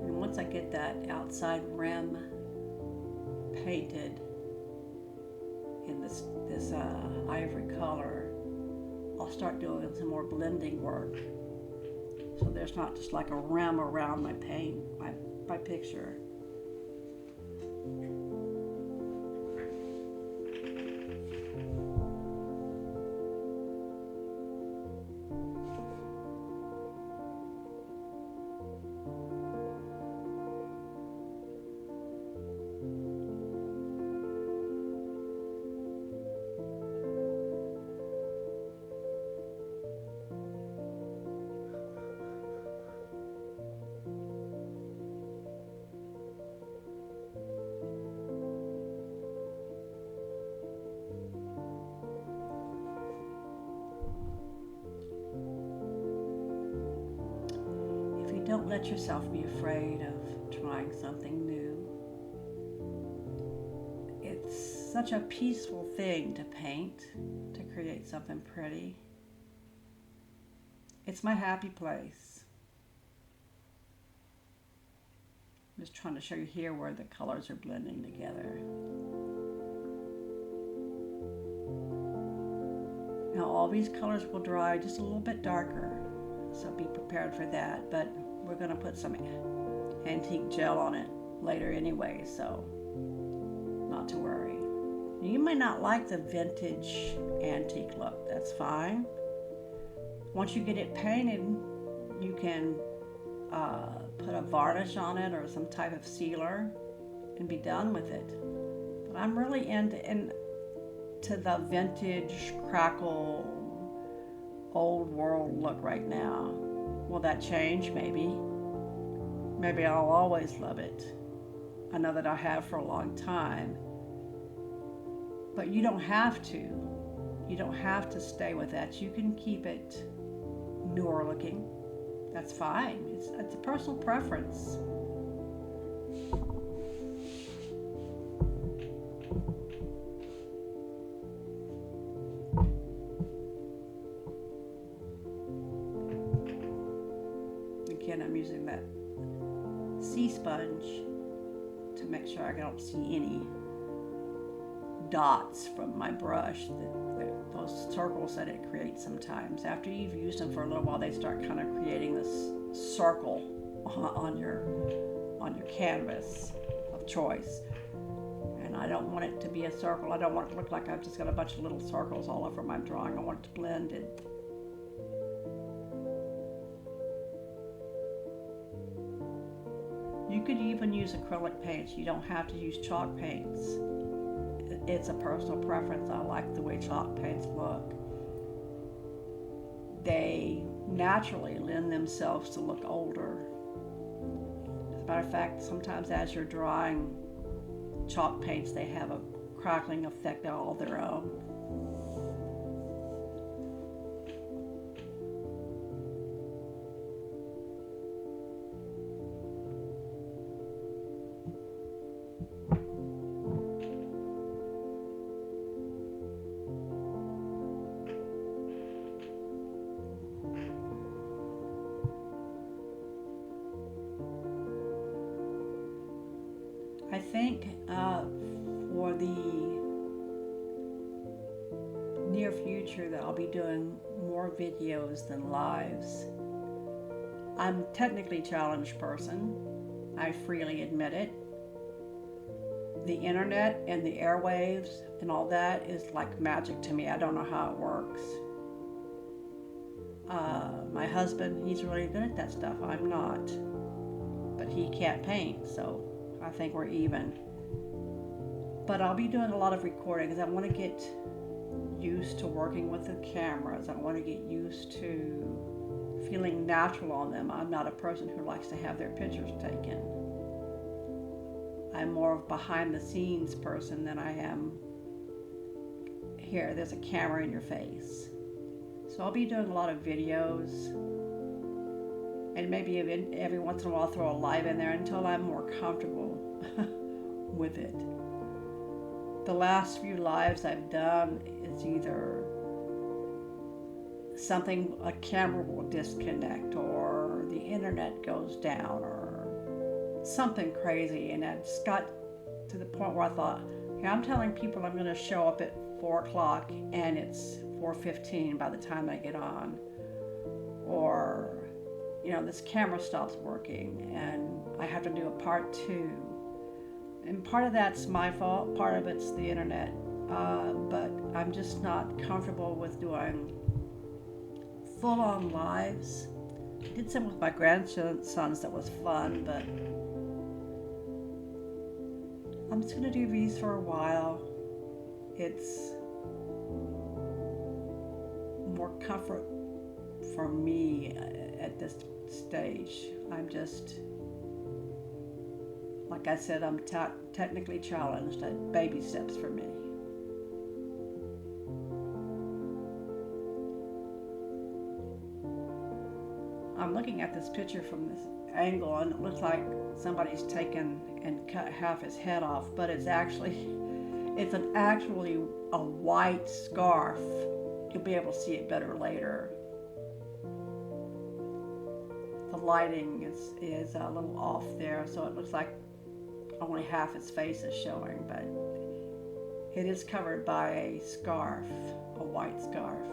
Once I get that outside rim painted in this ivory color, I'll start doing some more blending work. So there's not just like a rim around my paint, my picture. Don't let yourself be afraid of trying something new. It's such a peaceful thing to paint, to create something pretty. It's my happy place. I'm just trying to show you here where the colors are blending together. Now all these colors will dry just a little bit darker, so be prepared for that, but we're going to put some antique gel on it later anyway, so not to worry. You may not like the vintage antique look, that's fine. Once you get it painted, you can put a varnish on it or some type of sealer and be done with it. But I'm really into the vintage crackle old world look right now. Will that change? Maybe. Maybe I'll always love it. I know that I have for a long time. But you don't have to. You don't have to stay with that. You can keep it newer looking. That's fine. It's a personal preference. Again, I'm using that sea sponge to make sure I don't see any dots from my brush, those circles that it creates sometimes. After you've used them for a little while, they start kind of creating this circle on your canvas of choice. And I don't want it to be a circle. I don't want it to look like I've just got a bunch of little circles all over my drawing. I want it to blend in. You could even use acrylic paints. You don't have to use chalk paints. It's a personal preference. I like the way chalk paints look. They naturally lend themselves to look older. As a matter of fact, sometimes as you're drawing chalk paints, they have a crackling effect all their own. I think for the near future that I'll be doing more videos than lives. I'm technically challenged person. I freely admit it. The internet and the airwaves and all that is like magic to me. I don't know how it works. My husband, he's really good at that stuff. I'm not. But he can't paint, so I think we're even. But I'll be doing a lot of recordings. I want to get used to working with the cameras. I want to get used to feeling natural on them. I'm not a person who likes to have their pictures taken. I'm more of a behind the scenes person than I am here, there's a camera in your face. So I'll be doing a lot of videos, and maybe every once in a while I'll throw a live in there until I'm more comfortable with it. The last few lives I've done is either something, a camera will disconnect or the internet goes down or something crazy, and I just got to the point where I thought, hey, I'm telling people I'm going to show up at 4 o'clock and it's 4:15 by the time I get on, or this camera stops working and I have to do a part 2, and part of that's my fault, part of it's the internet, but I'm just not comfortable with doing full-on lives. I did some with my grandsons that was fun, but I'm just going to do these for a while. It's more comfort for me at this stage. I'm just, like I said, I'm technically challenged at baby steps for me. I'm looking at this picture from this angle and it looks like somebody's taken and cut half his head off, but it's actually a white scarf. You'll be able to see it better later. The lighting is a little off there, so it looks like only half his face is showing, but it is covered by a scarf, a white scarf.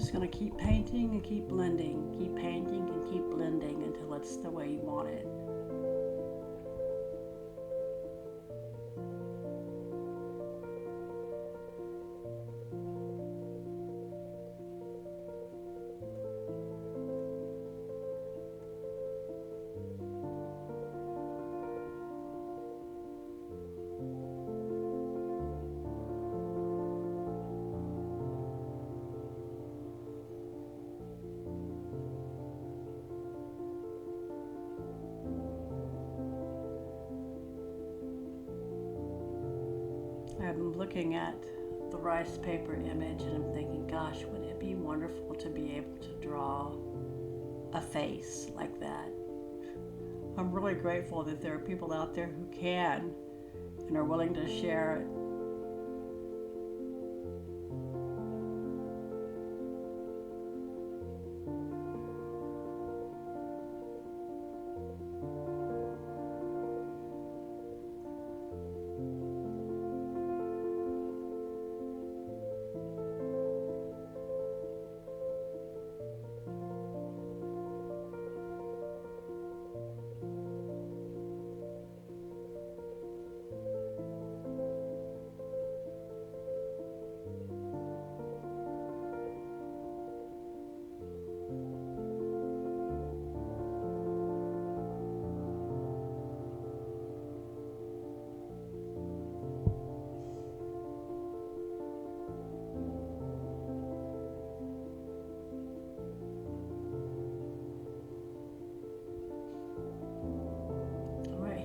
just going to keep painting and keep blending, keep painting and keep blending until it's the way you want it. I'm looking at the rice paper image and I'm thinking, gosh, would it be wonderful to be able to draw a face like that? I'm really grateful that there are people out there who can and are willing to share it.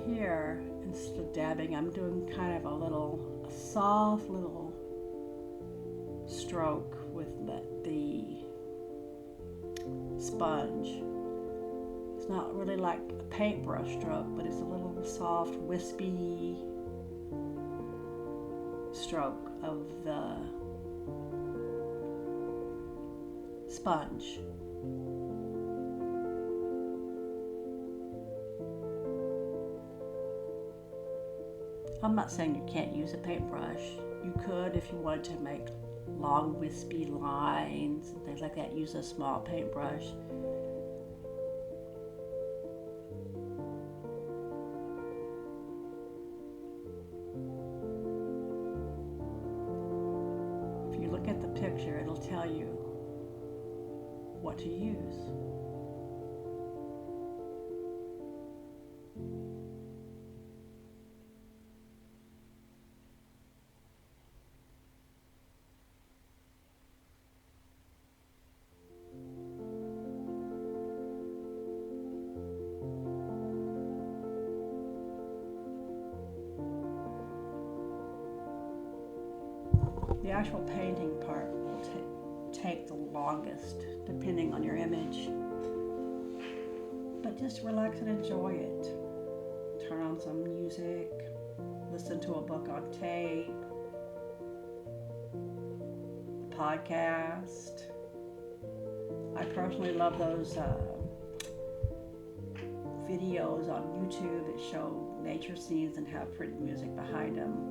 Here, instead of dabbing, I'm doing kind of a soft little stroke with the sponge. It's not really like a paintbrush stroke, but it's a little soft, wispy stroke of the sponge. I'm not saying you can't use a paintbrush. You could if you wanted to make long wispy lines and things like that. Use a small paintbrush. If you look at the picture, it'll tell you what to use. The actual painting part will take the longest, depending on your image. But just relax and enjoy it. Turn on some music, listen to a book on tape, a podcast. I personally love those videos on YouTube that show nature scenes and have pretty music behind them.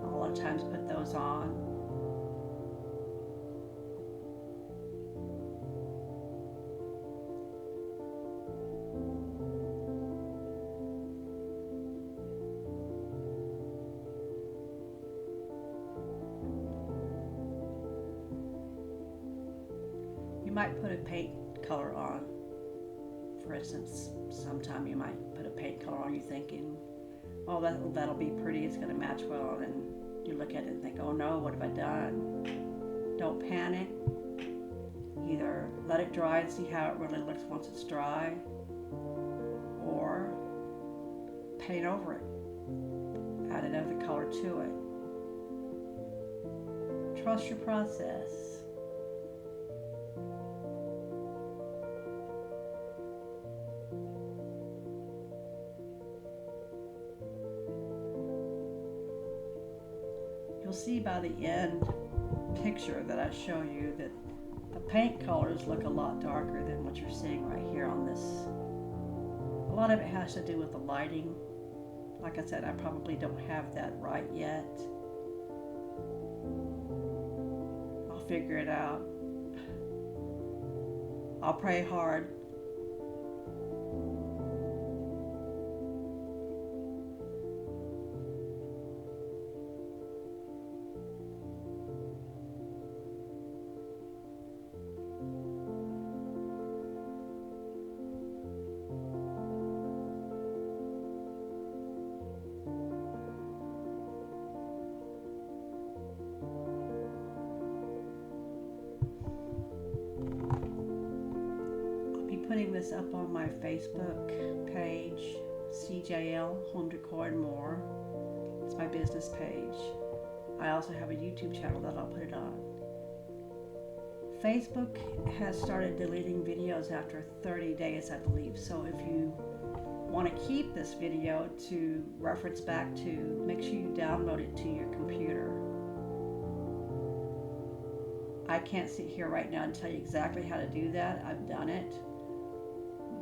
A lot of times put those on. You might put a paint color on. For instance, sometime you might put a paint color on, you thinking, oh, that'll be pretty, it's going to match well, and you look at it and think, oh no, what have I done? Don't panic. Either let it dry and see how it really looks once it's dry, or paint over it. Add another color to it. Trust your process. You'll see by the end picture that I show you that the paint colors look a lot darker than what you're seeing right here on this. A lot of it has to do with the lighting. Like I said, I probably don't have that right yet. I'll figure it out. I'll pray hard. Putting this up on my Facebook page, CJL Home Decor and More. It's my business page. I also have a YouTube channel that I'll put it on. Facebook has started deleting videos after 30 days, I believe. So if you want to keep this video to reference back to, make sure you download it to your computer. I can't sit here right now and tell you exactly how to do that. I've done it.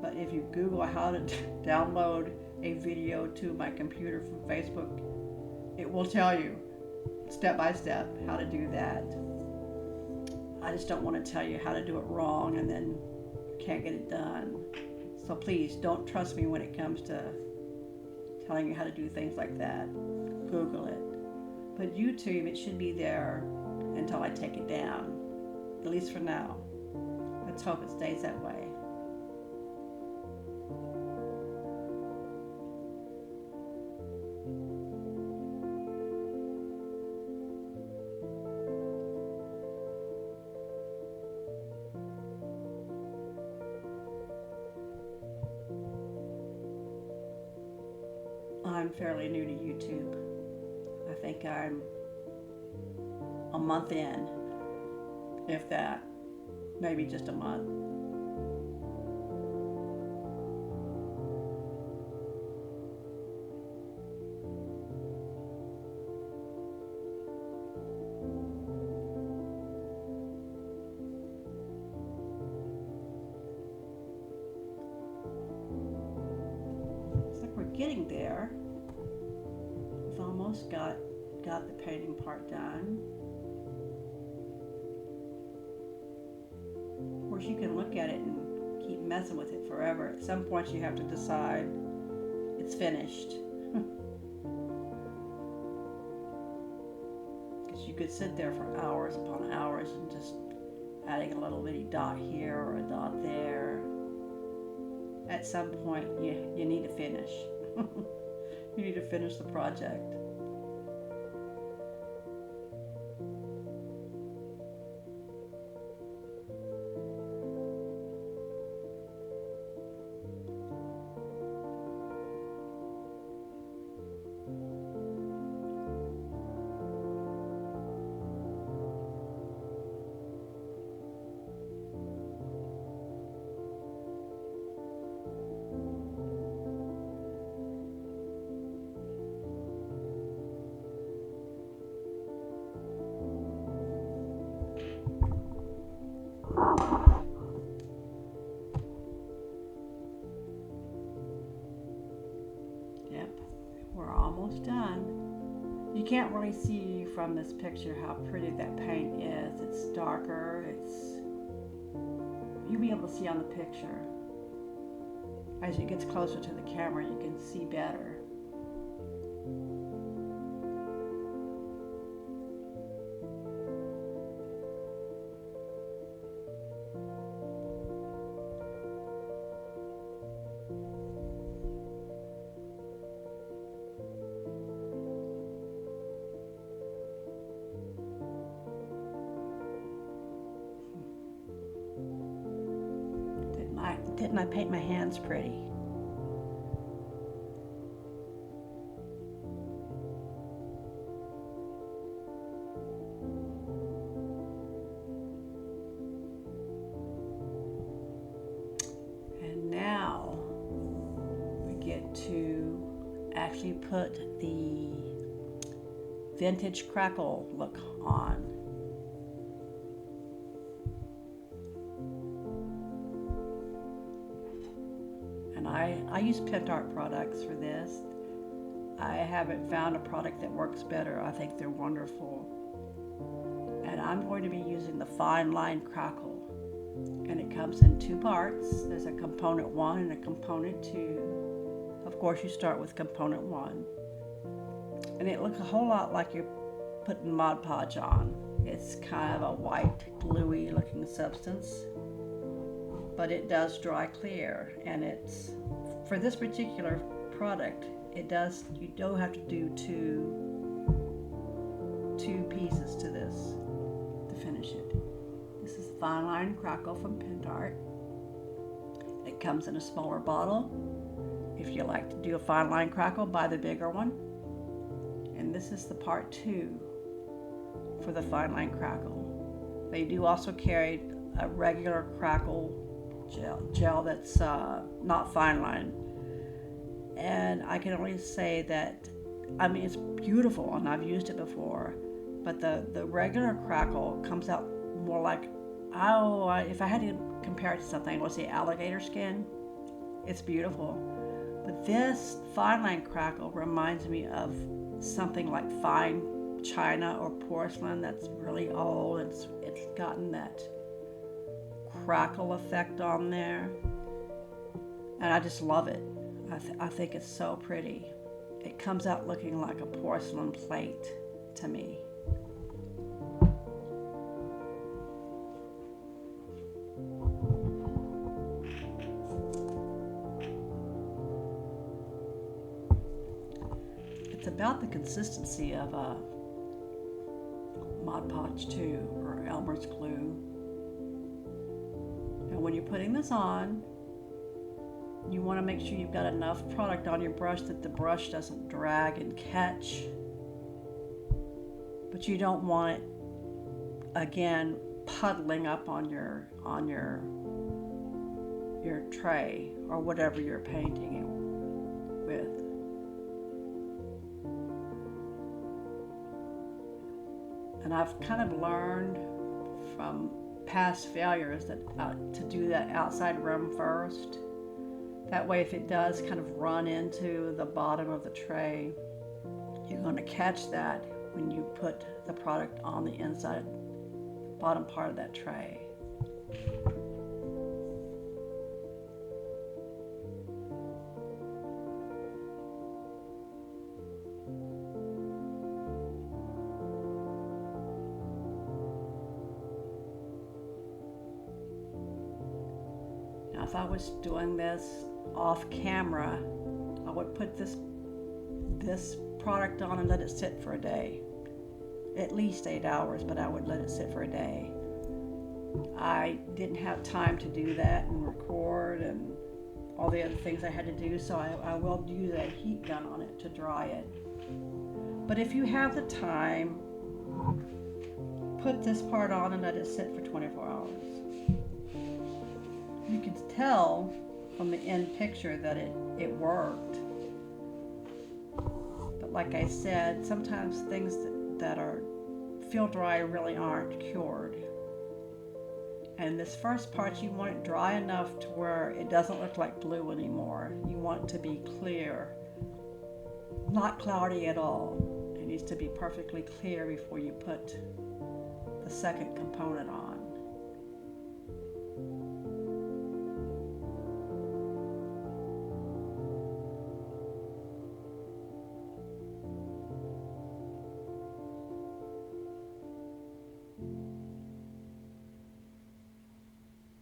But if you Google how to download a video to my computer from Facebook, it will tell you step by step how to do that. I just don't want to tell you how to do it wrong and then can't get it done. So please don't trust me when it comes to telling you how to do things like that. Google it. But YouTube, it should be there until I take it down, at least for now. Let's hope it stays that way. I'm fairly new to YouTube. I think I'm a month in, if that, maybe just a month. Looks like we're getting there. We've almost got the painting part done. Of course, you can look at it and keep messing with it forever. At some point, you have to decide it's finished. Because you could sit there for hours upon hours and just adding a little bitty dot here or a dot there. At some point, you need to finish. You need to finish the project. Yep, we're almost done. You can't really see from this picture how pretty that paint is. It's darker, you'll be able to see on the picture. As it gets closer to the camera, you can see better. Didn't I paint my hands pretty? And now we get to actually put the vintage crackle look on. I use PentArt products for this. I haven't found a product that works better. I think they're wonderful. And I'm going to be using the fine line crackle. and it comes in two parts. There's a component 1 and a component 2. Of course, you start with component 1, and it looks a whole lot like you're putting Mod Podge on. It's kind of a white, gluey looking substance, but it does dry clear, and it's, for this particular product, you don't have to do two pieces to this to finish it. This is Fine Line Crackle from Pindart. It comes in a smaller bottle. If you like to do a Fine Line Crackle, buy the bigger one. And this is the part 2 for the Fine Line Crackle. They do also carry a regular crackle gel that's not fine line. And I can only say that, I mean, it's beautiful and I've used it before, but the regular crackle comes out more like, if I had to compare it to something, I would say alligator skin. It's beautiful. But this fine line crackle reminds me of something like fine china or porcelain that's really old. It's gotten that crackle effect on there, and I just love it. I think it's so pretty. It comes out looking like a porcelain plate to me. It's about the consistency of a Mod Podge 2 or Elmer's glue. And when you're putting this on, you want to make sure you've got enough product on your brush that the brush doesn't drag and catch. But you don't want it, again, puddling up on your tray or whatever you're painting it with. And I've kind of learned from past failures that to do that outside rim first. That way, if it does kind of run into the bottom of the tray, you're going to catch that when you put the product on the inside, bottom part of that tray. Now, if I was doing this off camera, I would put this product on and let it sit for a day, at least 8 hours, but I would let it sit for a day. I didn't have time to do that and record and all the other things I had to do, so I will use a heat gun on it to dry it. But if you have the time, put this part on and let it sit for 24 hours. You can tell from the end picture that it worked. But like I said, sometimes things that feel dry really aren't cured. And this first part, you want it dry enough to where it doesn't look like glue anymore. You want it to be clear, not cloudy at all. It needs to be perfectly clear before you put the second component on.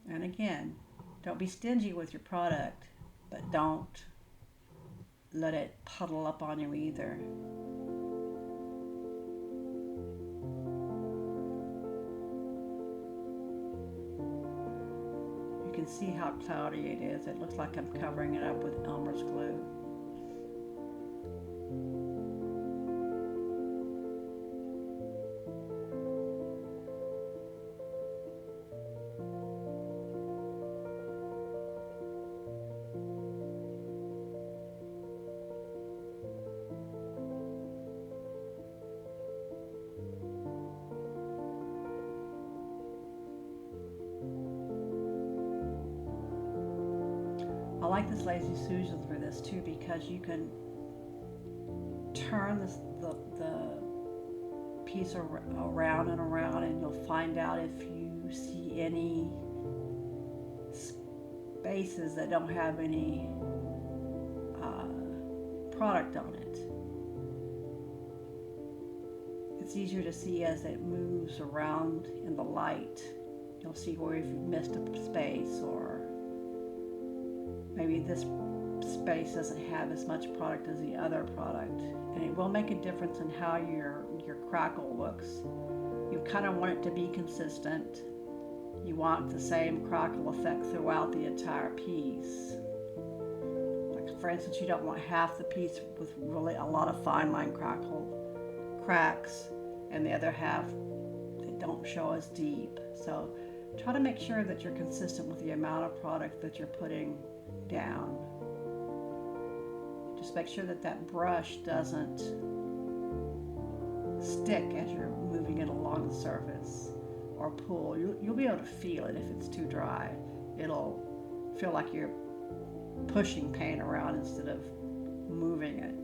And again, don't be stingy with your product, but don't let it puddle up on you either. You can see how cloudy it is. It looks like I'm covering it up with Elmer's glue. I like this Lazy Susan for this too, because you can turn the piece around and around, and you'll find out if you see any bases that don't have any product on it. It's easier to see as it moves around in the light. You'll see where you've missed a space, or maybe this space doesn't have as much product as the other product. And it will make a difference in how your crackle looks. You kind of want it to be consistent. You want the same crackle effect throughout the entire piece. Like for instance, you don't want half the piece with really a lot of fine line cracks, and the other half that don't show as deep. So try to make sure that you're consistent with the amount of product that you're putting down. Just make sure that that brush doesn't stick as you're moving it along the surface, or pull. You'll be able to feel it if it's too dry. It'll feel like you're pushing paint around instead of moving it.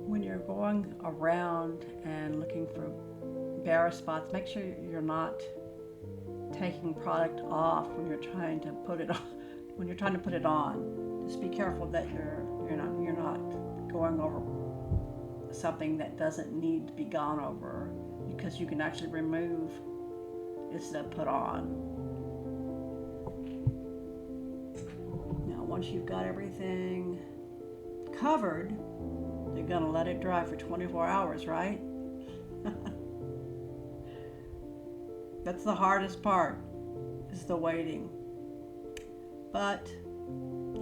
When you're going around and looking for bare spots, make sure you're not taking product off when you're trying to put it on. When you're trying to put it on, just be careful that you're not going over something that doesn't need to be gone over, because you can actually remove instead of put on. Now, once you've got everything covered, you're going to let it dry for 24 hours, right? That's the hardest part, is the waiting. But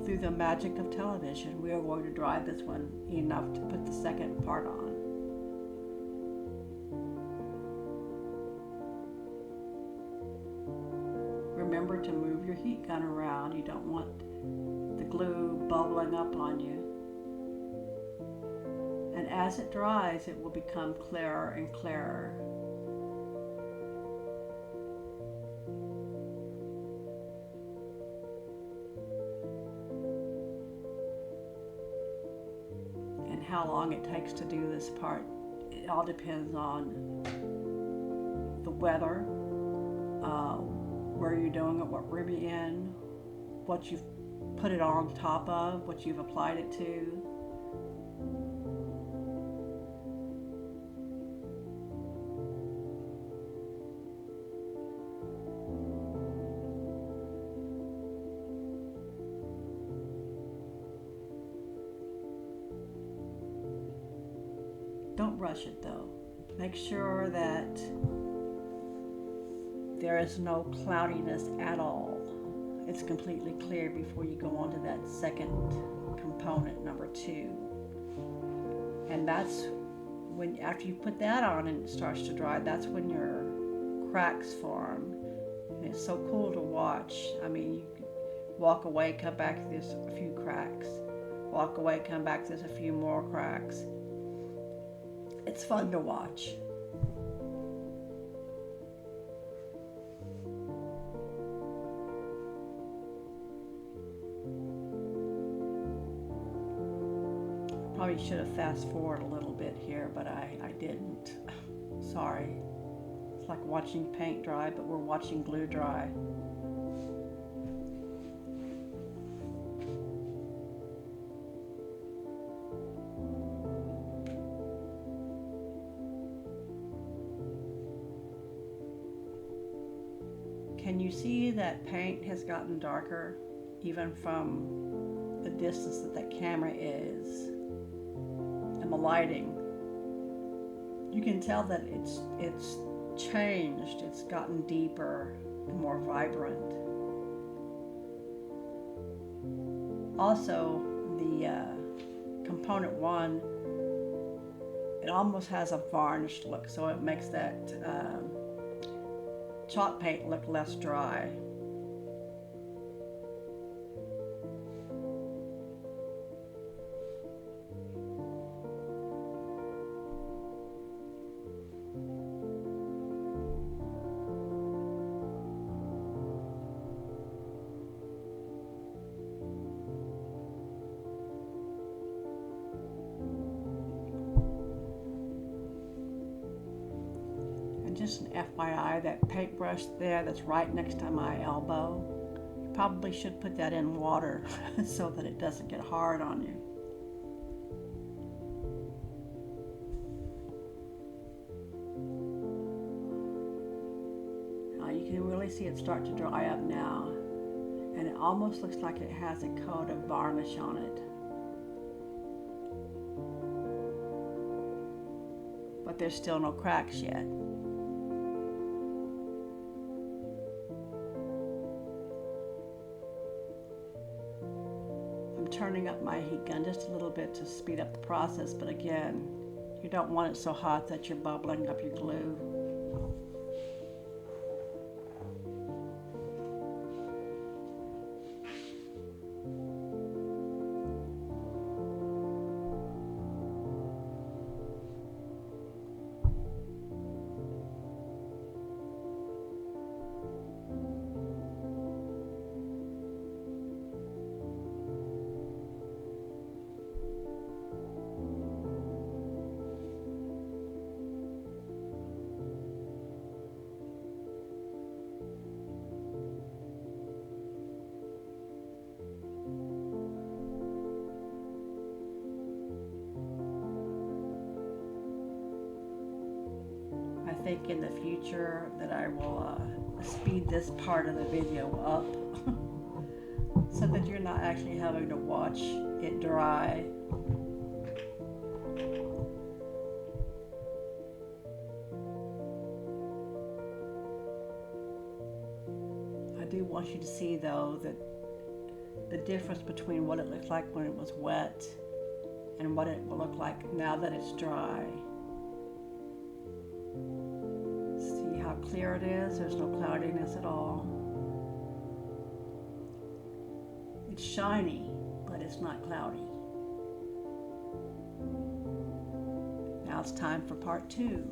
through the magic of television, we are going to dry this one enough to put the second part on. Remember to move your heat gun around. You don't want the glue bubbling up on you. And as it dries, it will become clearer and clearer. And how long it takes to do this part, it all depends on the weather, where you're doing it, what room you're in, what you've put it on top of, what you've applied it to. Don't rush it though. Make sure that there is no cloudiness at all. It's completely clear before you go on to that second component, number 2. And that's when, after you put that on and it starts to dry, that's when your cracks form. And it's so cool to watch. I mean, you can walk away, come back, there's a few cracks. Walk away, come back, there's a few more cracks. It's fun to watch. Probably should have fast forward a little bit here, but I didn't. Sorry. It's like watching paint dry, but we're watching glue dry. Can you see that paint has gotten darker even from the distance that that camera is and the lighting? You can tell that it's changed. It's gotten deeper and more vibrant. Also, component one, it almost has a varnished look, so it makes that chalk paint look less dry. Just an FYI, that paintbrush there that's right next to my elbow, you probably should put that in water so that it doesn't get hard on you. Now you can really see it start to dry up now, and it almost looks like it has a coat of varnish on it. But there's still no cracks yet. Turning up my heat gun just a little bit to speed up the process, but again, you don't want it so hot that you're bubbling up your glue. I think in the future that I will speed this part of the video up so that you're not actually having to watch it dry. I do want you to see though that the difference between what it looked like when it was wet and what it will look like now that it's dry. See how clear it is? There's no cloudiness at all. It's shiny, but it's not cloudy. Now it's time for part 2,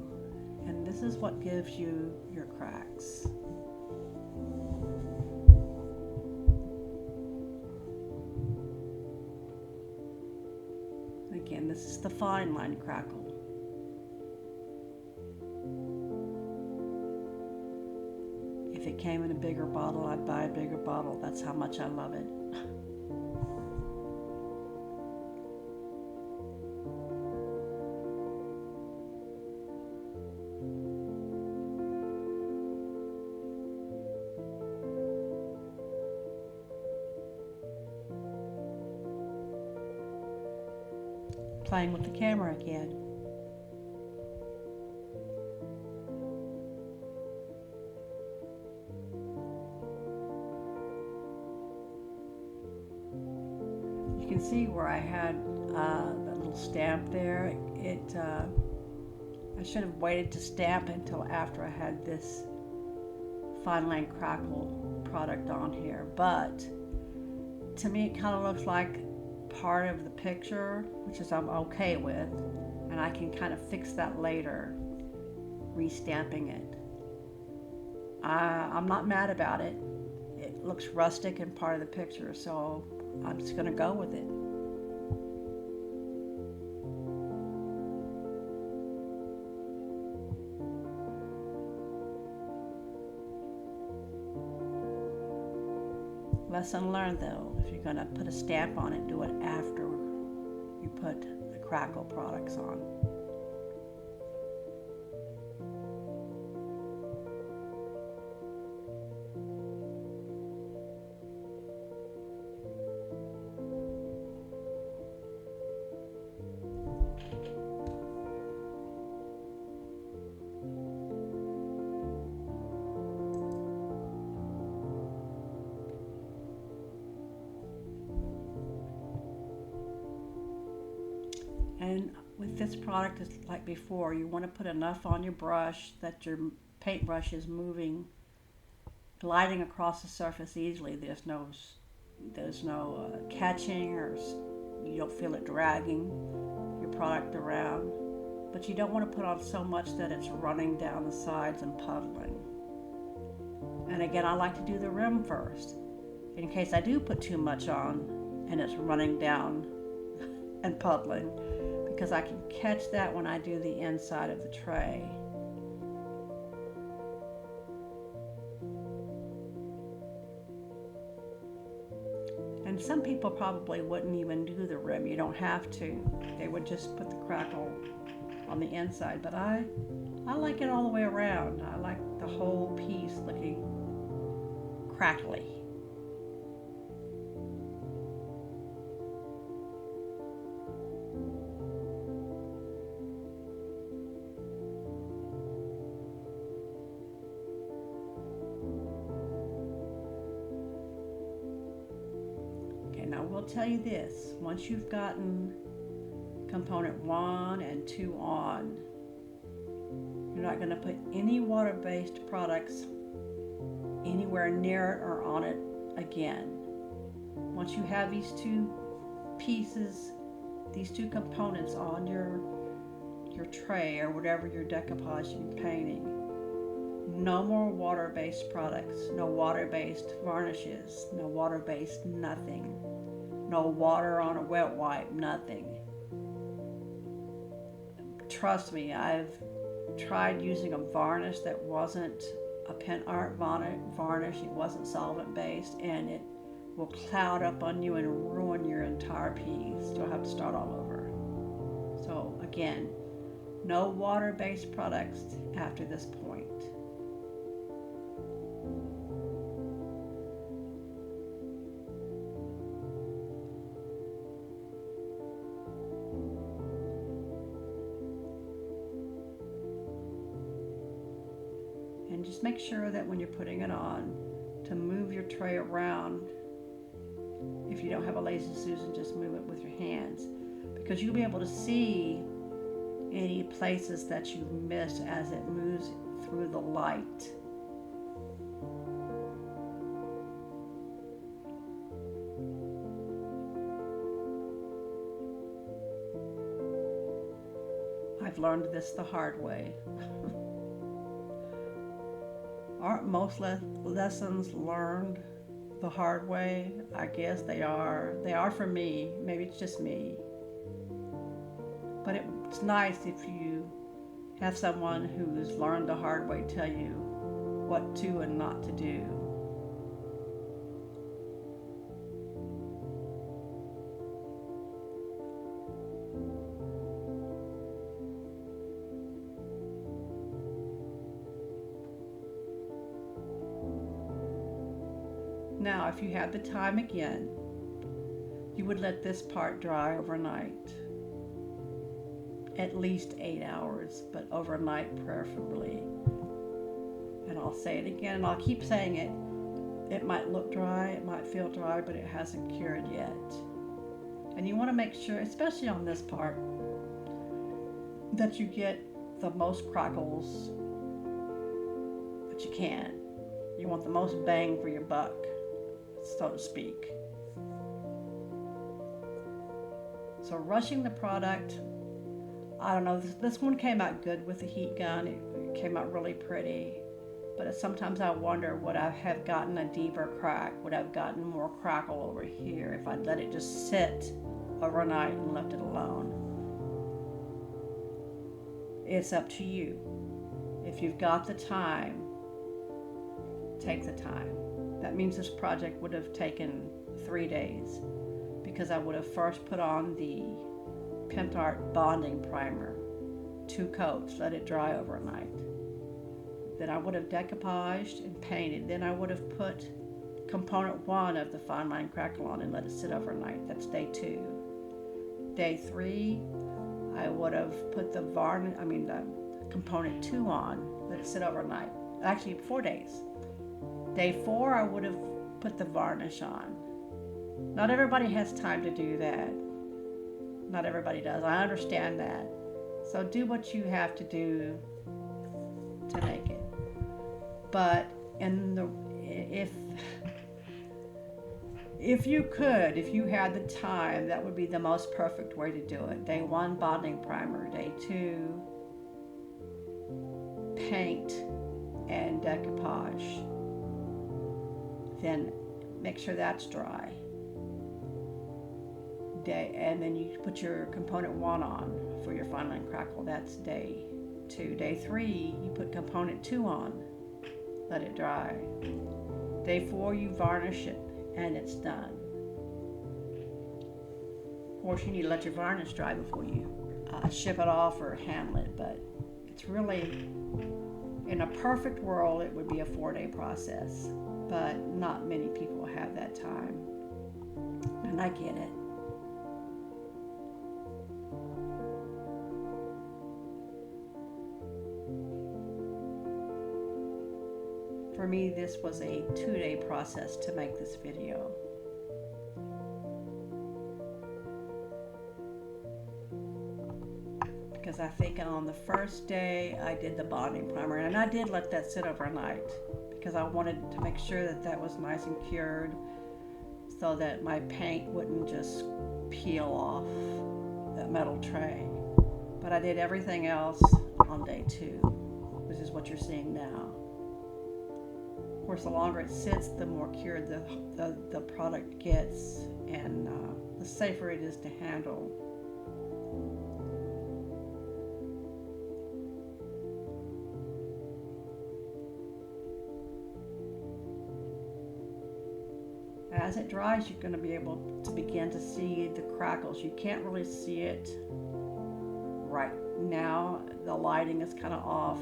and this is what gives you your cracks. Again, this is the fine line crackle. If it came in a bigger bottle, I'd buy a bigger bottle. That's how much I love it. Playing with the camera again. You can see where I had that little stamp there. I should have waited to stamp until after I had this fine line crackle product on here, but to me it kind of looks like part of the picture, which is I'm okay with, and I can kind of fix that later, re-stamping it. I'm not mad about it. It looks rustic and part of the picture, so I'm just gonna go with it. Lesson learned though, if you're gonna put a stamp on it, do it after you put the crackle products on. with this product, it's like before, you want to put enough on your brush that your paintbrush is moving, gliding across the surface easily. There's no catching, or you don't feel it dragging your product around. But you don't want to put on so much that it's running down the sides and puddling. And again, I like to do the rim first, in case I do put too much on and it's running down and puddling, because I can catch that when I do the inside of the tray. And some people probably wouldn't even do the rim. You don't have to. They would just put the crackle on the inside. But I like it all the way around. I like the whole piece looking crackly. Now, we'll tell you this, once you've gotten component 1 and 2 on, you're not going to put any water-based products anywhere near it or on it again. Once you have these two pieces, these two components on your tray or whatever you're decoupaging, painting, no more water-based products, no water-based varnishes, no water-based nothing. No water on a wet wipe, nothing. Trust me, I've tried using a varnish that wasn't a pen art varnish, it wasn't solvent based, and it will cloud up on you and ruin your entire piece. You'll have to start all over. So again, no water-based products after this point. And just make sure that when you're putting it on, to move your tray around. If you don't have a Lazy Susan, just move it with your hands, because you'll be able to see any places that you miss as it moves through the light. I've learned this the hard way. Aren't most lessons learned the hard way? I guess they are. They are for me. Maybe it's just me. But it's nice if you have someone who's learned the hard way tell you what to and not to do. Now, if you had the time again, you would let this part dry overnight. At least 8 hours, but overnight preferably. And I'll say it again, and I'll keep saying it. It might look dry, it might feel dry, but it hasn't cured yet. And you want to make sure, especially on this part, that you get the most crackles that you can. You want the most bang for your buck, so to speak. So rushing the product, I don't know, this one came out good with the heat gun. It came out really pretty. But sometimes I wonder, would I have gotten a deeper crack? Would I have gotten more crackle over here if I'd let it just sit overnight and left it alone? It's up to you. If you've got the time, take the time. That means this project would have taken 3 days, because I would have first put on the Art bonding primer, 2 coats, let it dry overnight. Then I would have decoupaged and painted. Then I would have put component 1 of the fine line crackle on and let it sit overnight. That's day 2. Day 3, I would have put the component 2 on, let it sit overnight. Actually, 4 days. Day 4, I would have put the varnish on. Not everybody has time to do that. Not everybody does. I understand that. So do what you have to do to make it. But in the if you could, if you had the time, that would be the most perfect way to do it. Day 1, bonding primer. Day 2, paint and decoupage. Then make sure that's dry. And then you put your component 1 on for your fine line crackle. That's day 2. Day 3, you put component 2 on. Let it dry. Day 4, you varnish it, and it's done. Of course, you need to let your varnish dry before you ship it off or handle it, but it's really, in a perfect world, it would be a 4-day process, but not many people have that time, and I get it. For me, this was a 2-day process to make this video. Because I think on the first day I did the bonding primer, and I did let that sit overnight because I wanted to make sure that that was nice and cured so that my paint wouldn't just peel off that metal tray. But I did everything else on day 2, which is what you're seeing now. Of course, the longer it sits, the more cured the product gets, and the safer it is to handle. As it dries, you're going to be able to begin to see the crackles. You can't really see it right now. The lighting is kind of off.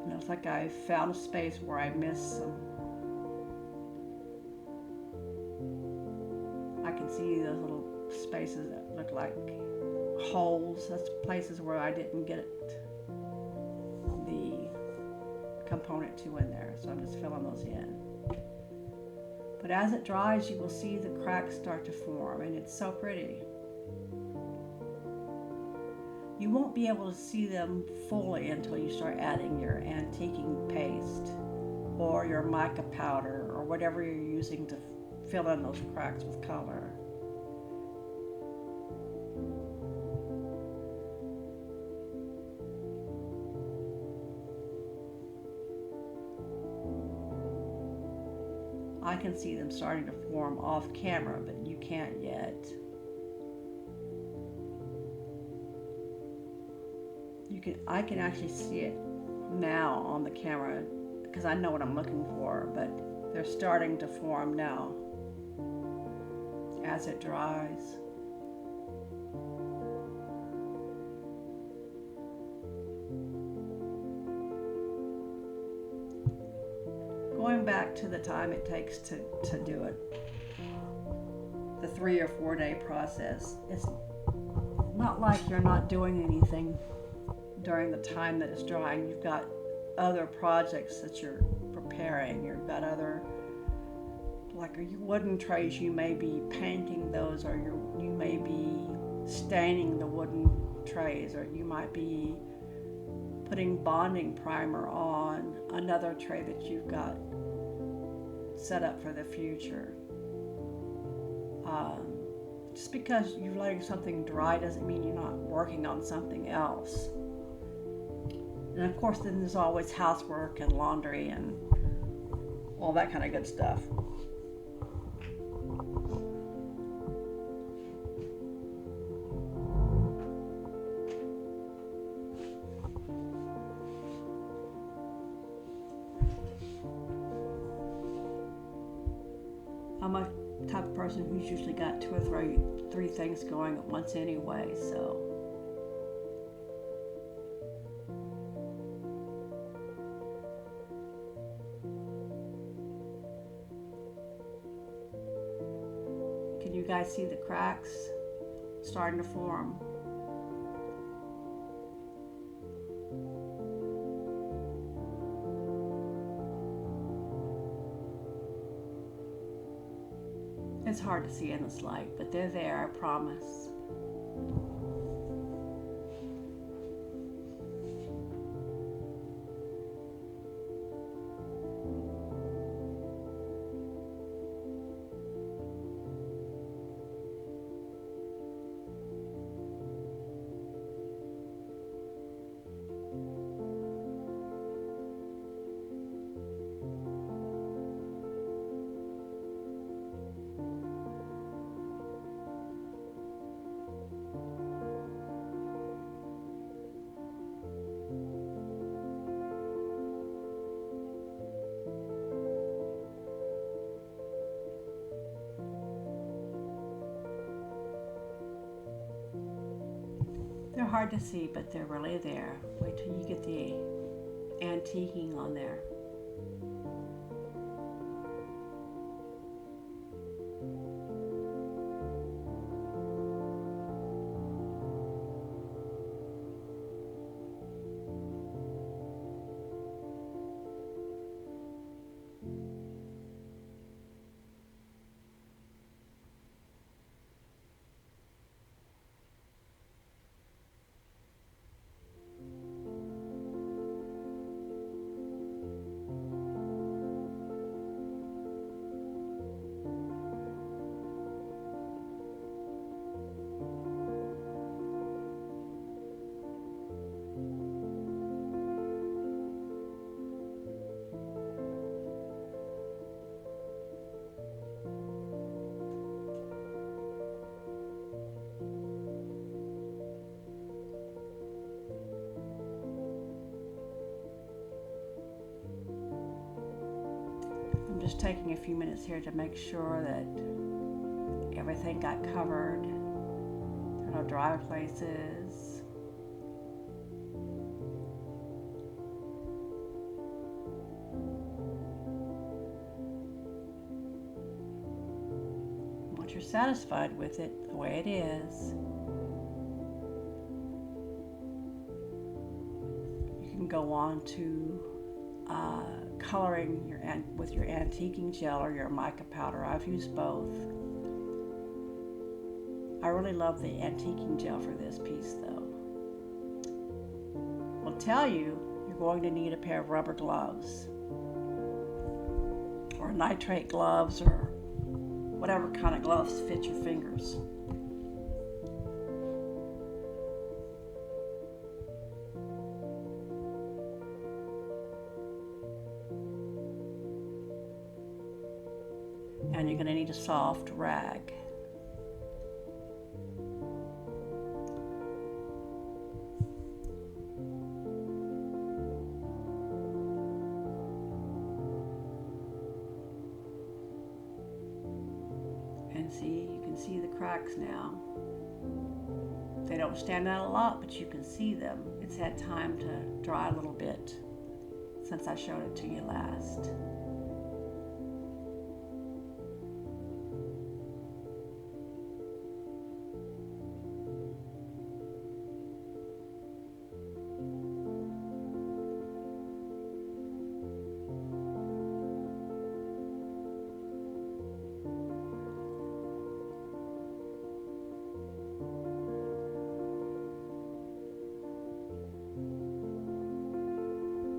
And it's like I found a space where I missed some. I can see those little spaces that look like holes. That's places where I didn't get the component 2 in there. So I'm just filling those in. But as it dries, you will see the cracks start to form, and it's so pretty. You won't be able to see them fully until you start adding your antiquing paste or your mica powder or whatever you're using to fill in those cracks with color. I can see them starting to form off camera, but you can't yet. I can actually see it now on the camera because I know what I'm looking for, but they're starting to form now as it dries. Going back to the time it takes to do it, the 3 or 4 day process, it's not like you're not doing anything during the time that it's drying. You've got other projects that you're preparing. You've got other, like your wooden trays, you may be painting those, or you may be staining the wooden trays, or you might be putting bonding primer on another tray that you've got set up for the future. Just because you're letting something dry doesn't mean you're not working on something else. And of course, then there's always housework and laundry and all that kind of good stuff. I'm a type of person who's usually got 2 or 3 things going at once anyway, so. Can you guys see the cracks starting to form? It's hard to see in this light, but they're there, I promise. They're hard to see, but they're really there. Wait till you get the antiquing on there. I'm just taking a few minutes here to make sure that everything got covered. There are no dry places. Once you're satisfied with it the way it is, you can go on to coloring with your antiquing gel or your mica powder. I've used both. I really love the antiquing gel for this piece though. I'll tell you, you're going to need a pair of rubber gloves or nitrate gloves or whatever kind of gloves fit your fingers. And you're going to need a soft rag. And see, you can see the cracks now. They don't stand out a lot, but you can see them. It's had time to dry a little bit since I showed it to you last.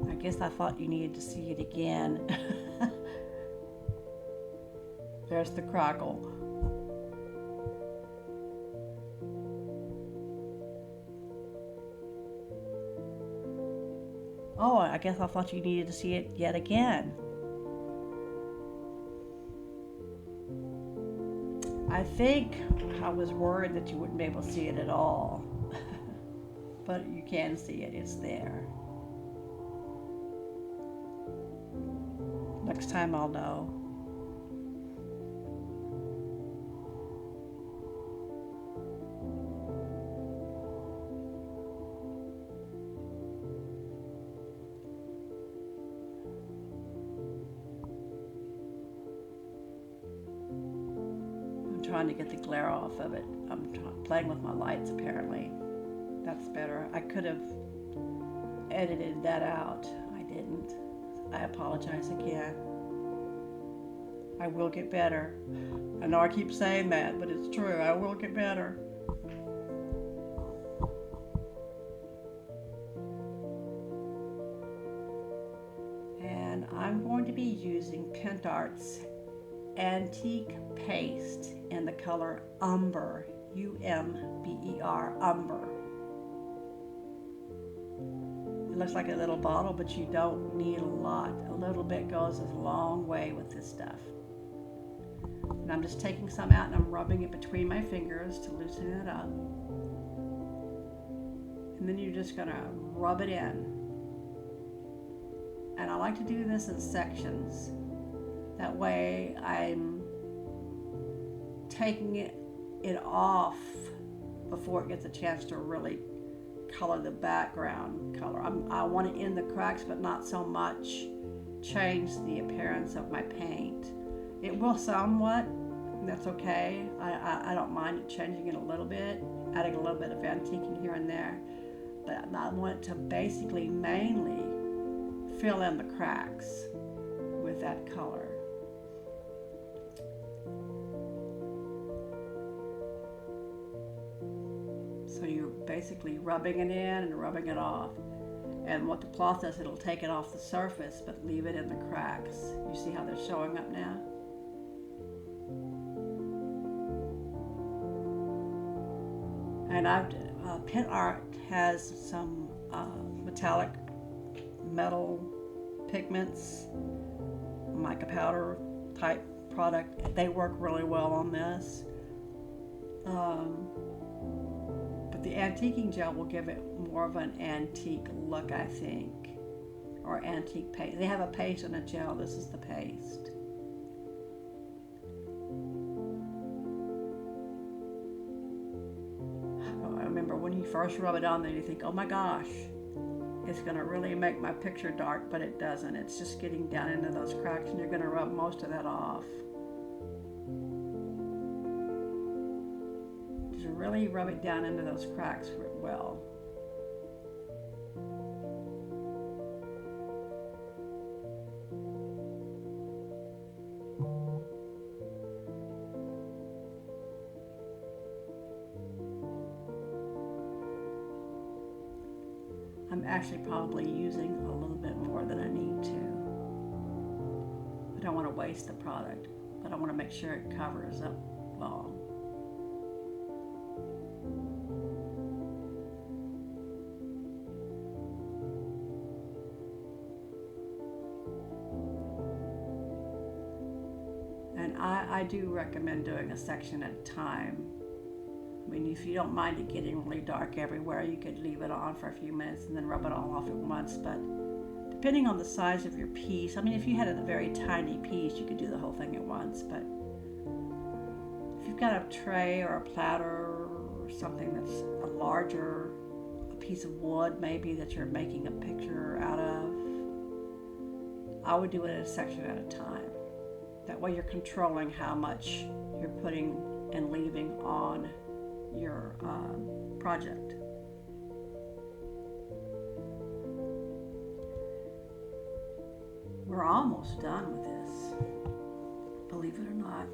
I guess I thought you needed to see it again. There's the crackle. Oh, I guess I thought you needed to see it yet again. I think I was worried that you wouldn't be able to see it at all. But you can see it, it's there. Next time I'll know. I'm trying to get the glare off of it. I'm playing with my lights apparently. That's better. I could have edited that out. I didn't. I apologize again. I will get better. I know I keep saying that, but it's true. I will get better. And I'm going to be using PintArt's Antique Paste in the color Umber, U-M-B-E-R, Umber. It looks like a little bottle, but you don't need a lot. A little bit goes a long way with this stuff. And I'm just taking some out and I'm rubbing it between my fingers to loosen it up. And then you're just gonna rub it in. And I like to do this in sections. That way I'm taking it off before it gets a chance to really color the background color. I want it in the cracks, but not so much change the appearance of my paint. It will somewhat, and that's okay. I don't mind it changing it a little bit, adding a little bit of antiquing here and there, but I want it to basically mainly fill in the cracks with that color. So you're basically rubbing it in and rubbing it off. And what the cloth does, it'll take it off the surface, but leave it in the cracks. You see how they're showing up now? And PintArt has some metallic metal pigments, mica powder type product. They work really well on this. But the antiquing gel will give it more of an antique look, I think, or antique paste. They have a paste and a gel. This is the paste. I remember when you first rub it on there, you think, oh my gosh, it's going to really make my picture dark, but it doesn't. It's just getting down into those cracks, and you're going to rub most of that off. Just really rub it down into those cracks well. I'm actually probably using a little bit more than I need to. I don't want to waste the product, but I want to make sure it covers up well. And I do recommend doing a section at a time. I mean, if you don't mind it getting really dark everywhere, you could leave it on for a few minutes and then rub it all off at once. But depending on the size of your piece, I mean, if you had a very tiny piece, you could do the whole thing at once. But if you've got a tray or a platter or something that's a larger, a piece of wood maybe that you're making a picture out of, I would do it a section at a time. That way you're controlling how much you're putting and leaving on your project. We're almost done with this, believe it or not,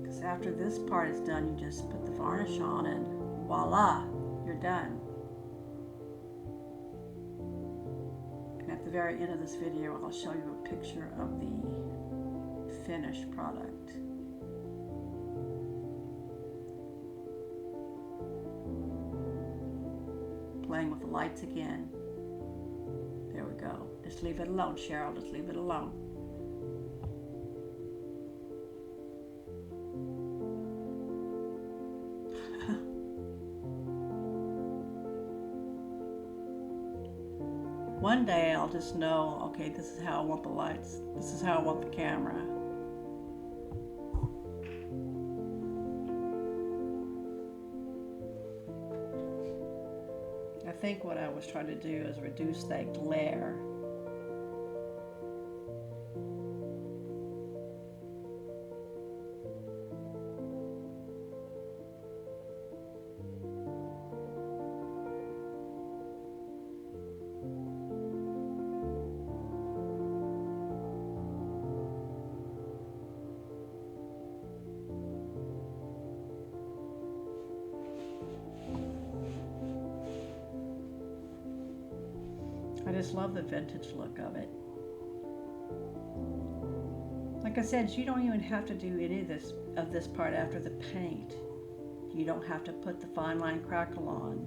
because after this part is done, you just put the varnish on and voila, you're done. And at the very end of this video, I'll show you a picture of the finished product. Playing with the lights again. There we go. Just leave it alone, Cheryl. Just leave it alone. One day I'll just know, okay, this is how I want the lights. This is how I want the camera. I think what I was trying to do is reduce that glare. I just love the vintage look of it. Like I said, you don't even have to do any of this part after the paint. You don't have to put the fine line crackle on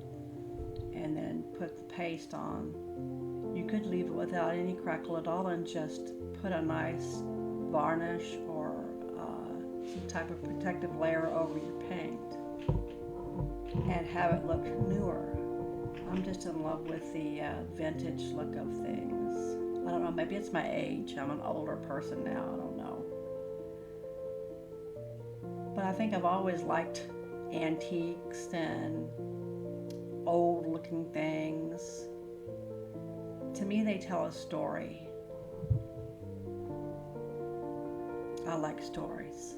and then put the paste on. You could leave it without any crackle at all and just put a nice varnish or some type of protective layer over your paint and have it look newer. I'm just in love with the vintage look of things. I don't know, maybe it's my age. I'm an older person now, I don't know. But I think I've always liked antiques and old looking things. To me, they tell a story. I like stories.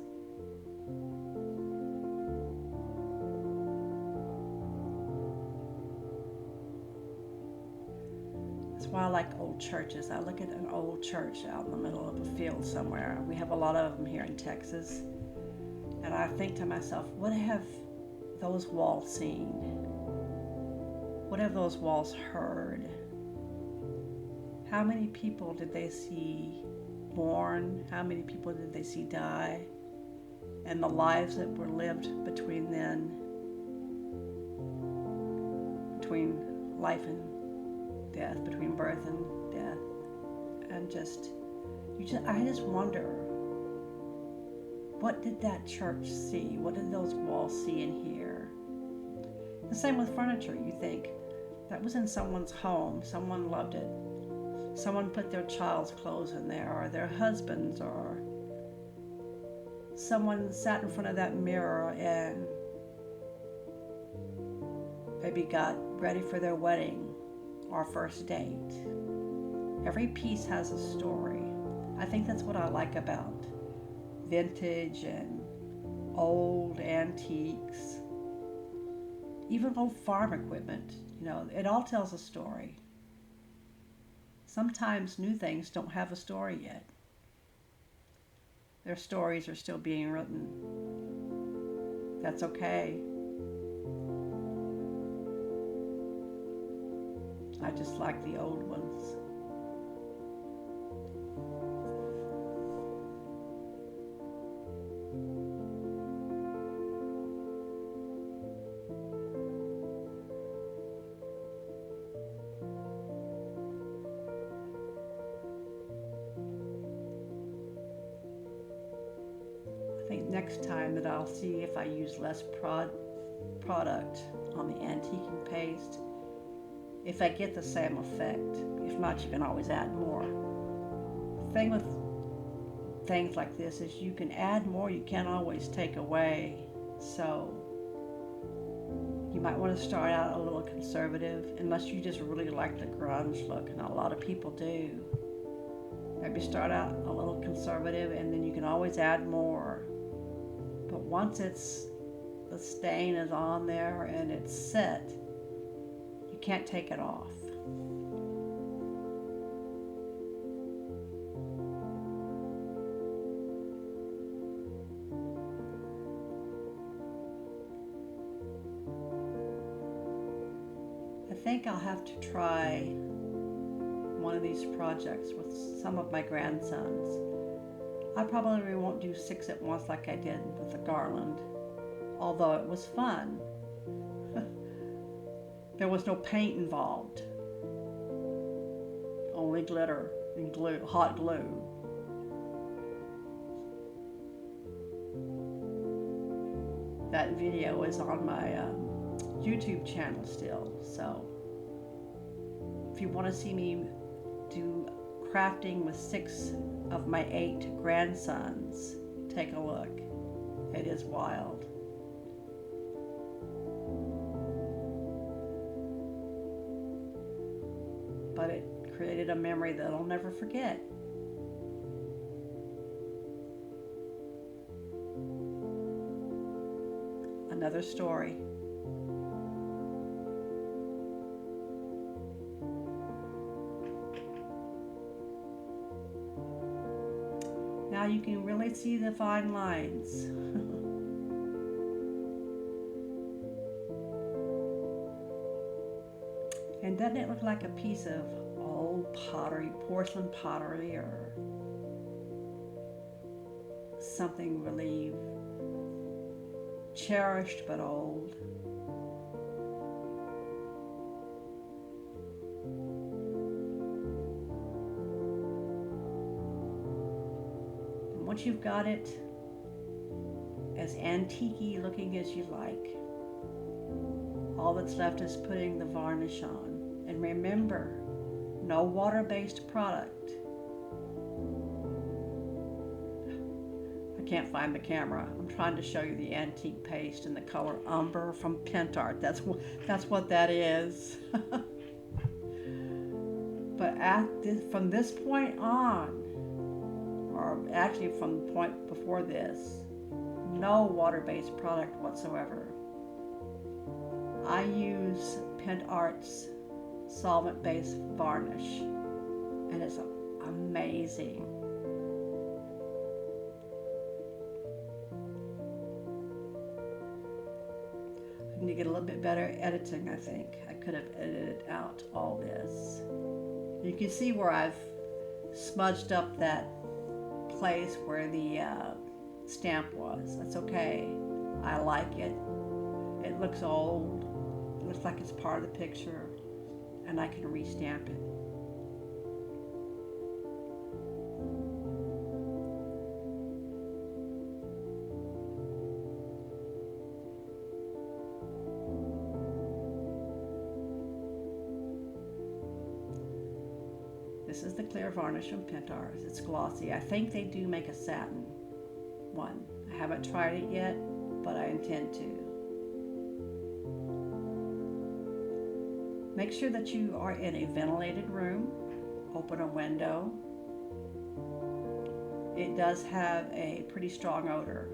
That's why I like old churches. I look at an old church out in the middle of a field somewhere. We have a lot of them here in Texas. And I think to myself, what have those walls seen? What have those walls heard? How many people did they see born? How many people did they see die? And the lives that were lived between then, between life and death, between birth and death. And I just wonder, what did that church see? What did those walls see and hear? The same with furniture. You think, that was in someone's home. Someone loved it. Someone put their child's clothes in there, or their husband's, or someone sat in front of that mirror and maybe got ready for their wedding or first date. Every piece has a story. I think that's what I like about vintage and old antiques, even old farm equipment. You know, it all tells a story. Sometimes new things don't have a story yet. Their stories are still being written. That's okay. I just like the old ones. I think next time that I'll see if I use less product on the antiquing paste, if I get the same effect. If not, you can always add more. The thing with things like this is you can add more, you can't always take away. So you might want to start out a little conservative, unless you just really like the grunge look, and a lot of people do. Maybe start out a little conservative and then you can always add more. But once the stain is on there and it's set, you can't take it off. I think I'll have to try one of these projects with some of my grandsons. I probably won't do 6 at once like I did with the garland, although it was fun. There was no paint involved, only glitter and glue, hot glue. That video is on my YouTube channel still, so if you want to see me do crafting with 6 of my 8 grandsons, take a look. It is wild. But it created a memory that I'll never forget. Another story. Now you can really see the fine lines. And doesn't it look like a piece of pottery, porcelain pottery, or something really cherished but old. And once you've got it as antique-y looking as you like, all that's left is putting the varnish on. And remember, no water-based product. I can't find the camera. I'm trying to show you the antique paste in the color umber from Pentart. That's what that is. But from this point on, or actually from the point before this, no water-based product whatsoever. I use Pentart's solvent-based varnish, and it's amazing. I need to get a little bit better editing, I think. I could have edited out all this. You can see where I've smudged up that place where the stamp was. That's okay. I like it. It looks old. It looks like it's part of the picture, and I can restamp it. This is the clear varnish from Pentart. It's glossy. I think they do make a satin one. I haven't tried it yet, but I intend to. Make sure that you are in a ventilated room. Open a window. It does have a pretty strong odor.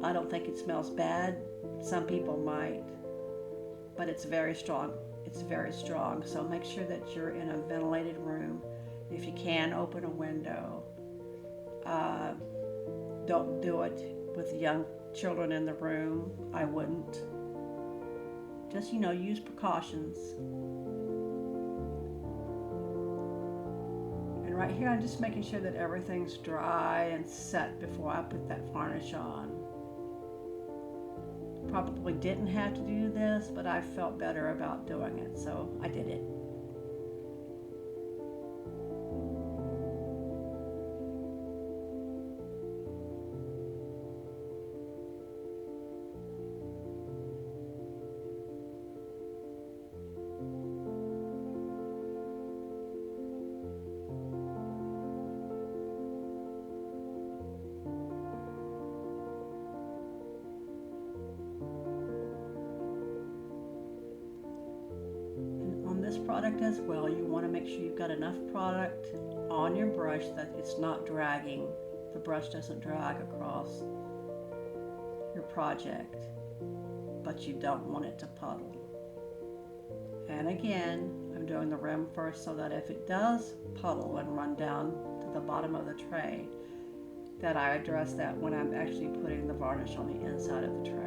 I don't think it smells bad. Some people might, but it's very strong. It's very strong, so make sure that you're in a ventilated room. If you can, open a window. Don't do it with young children in the room. I wouldn't. Just, use precautions. And right here, I'm just making sure that everything's dry and set before I put that varnish on. Probably didn't have to do this, but I felt better about doing it, so I did it. Product as well, you want to make sure you've got enough product on your brush that it's not dragging. The brush doesn't drag across your project, but you don't want it to puddle. And again, I'm doing the rim first so that if it does puddle and run down to the bottom of the tray, that I address that when I'm actually putting the varnish on the inside of the tray.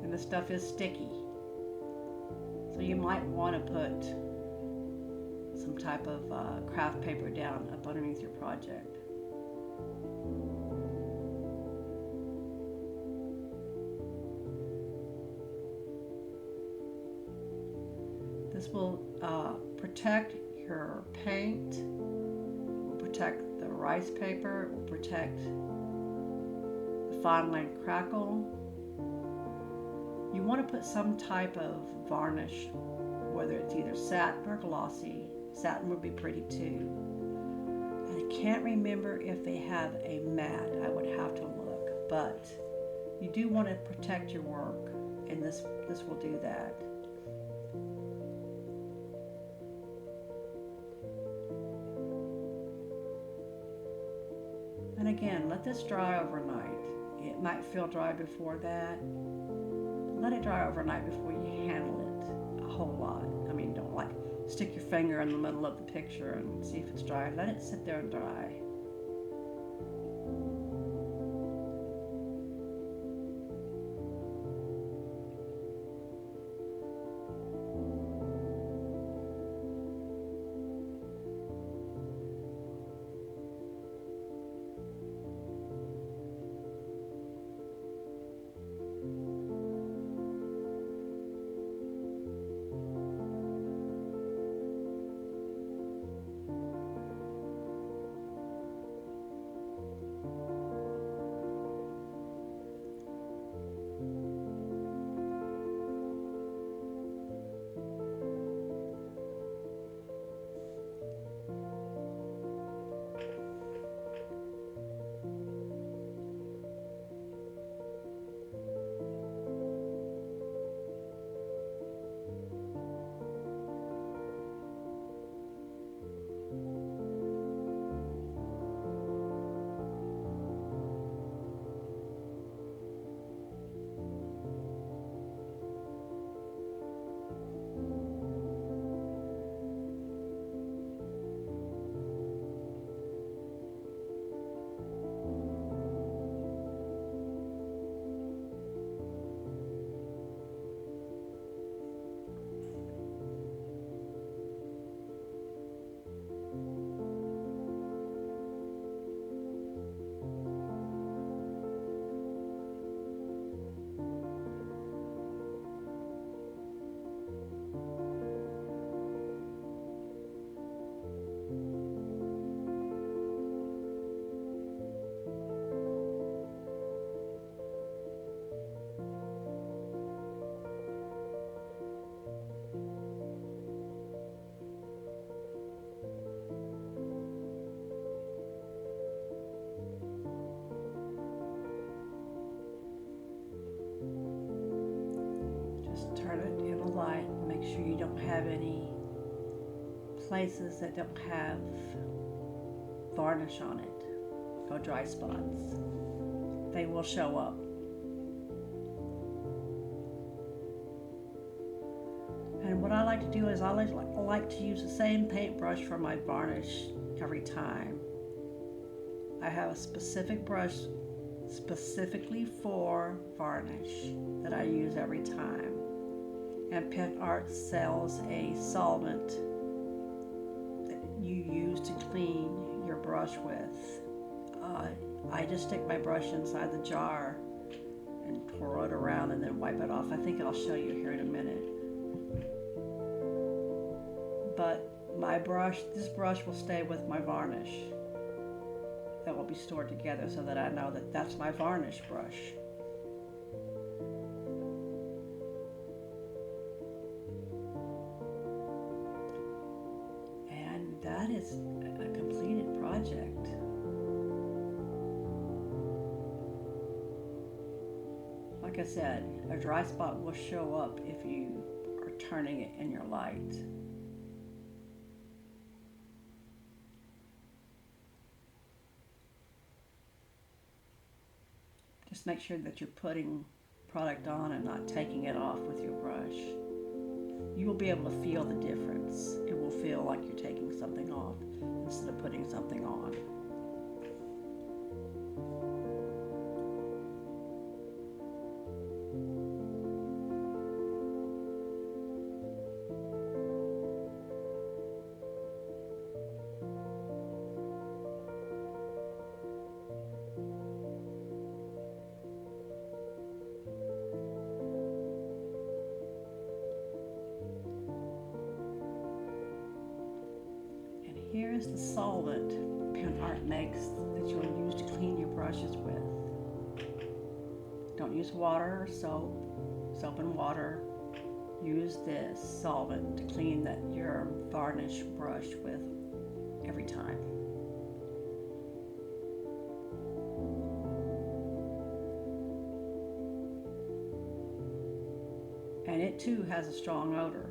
The stuff is sticky, so you might want to put some type of craft paper down up underneath your project. This will protect your paint, will protect the rice paper, will protect the fine line crackle. You want to put some type of varnish, whether it's either satin or glossy. Satin would be pretty too. And I can't remember if they have a matte. I would have to look, but you do want to protect your work, and this will do that. And again, let this dry overnight. It might feel dry before that. Let it dry overnight before you handle it a whole lot. I mean, don't like stick your finger in the middle of the picture and see if it's dry. Let it sit there and dry. turn it in a light. Make sure you don't have any places that don't have varnish on it. No dry spots. They will show up. And what I like to do is I like to use the same paintbrush for my varnish every time. I have a specific brush specifically for varnish that I use every time. And Pen Art sells a solvent that you use to clean your brush with. I just stick my brush inside the jar and twirl it around and then wipe it off. I think I'll show you here in a minute. But this brush will stay with my varnish. That will be stored together so that I know that that's my varnish brush. And that is a completed project. Like I said, a dry spot will show up if you are turning it in your light. Just make sure that you're putting product on and not taking it off with your brush. You will be able to feel the difference. It will feel like you're taking something off instead of putting something on. Here is the solvent Pen Art makes that you'll use to clean your brushes with. Don't use water or soap and water. Use this solvent to clean your varnish brush with every time. And it too has a strong odor.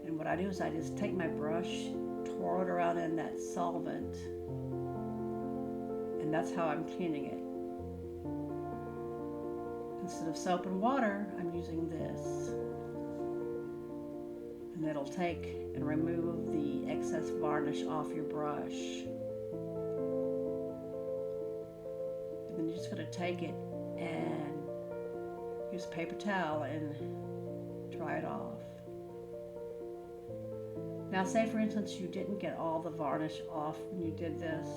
And what I do is I just take my brush, twirl it around in that solvent, and that's how I'm cleaning it. Instead of soap and water, I'm using this. And it'll take and remove the excess varnish off your brush. And then you're just going to take it and use a paper towel and dry it off. Now say for instance you didn't get all the varnish off when you did this,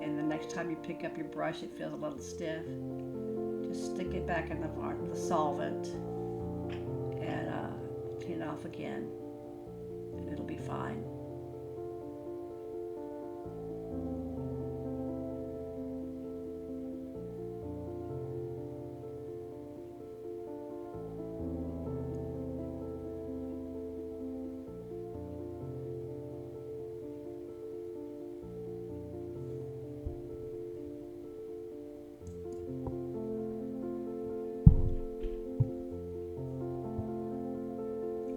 and the next time you pick up your brush it feels a little stiff. Just stick it back in the solvent and clean it off again, and it'll be fine.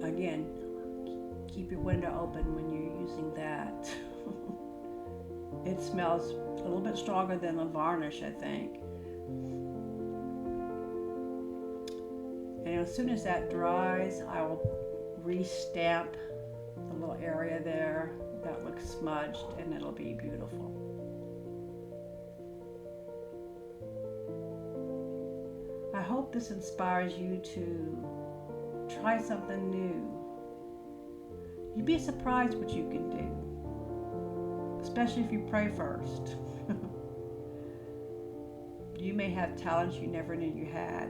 Again, keep your window open when you're using that. It smells a little bit stronger than the varnish, I think. And as soon as that dries, I will re-stamp the little area there that looks smudged, and it'll be beautiful. I hope this inspires you to try something new. You'd be surprised what you can do, especially if you pray first. You may have talents you never knew you had.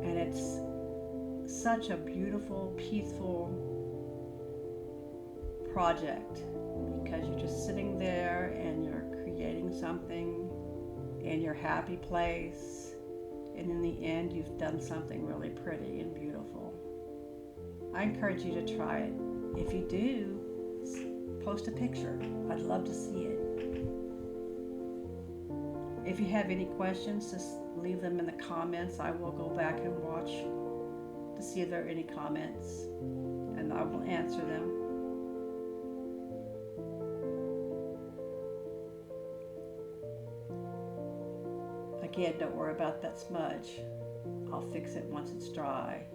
And it's such a beautiful, peaceful project because you're just sitting there and you're creating something in your happy place. And in the end, you've done something really pretty and beautiful. I encourage you to try it. If you do, post a picture. I'd love to see it. If you have any questions, just leave them in the comments. I will go back and watch to see if there are any comments, and I will answer them. Again, don't worry about that smudge. I'll fix it once it's dry.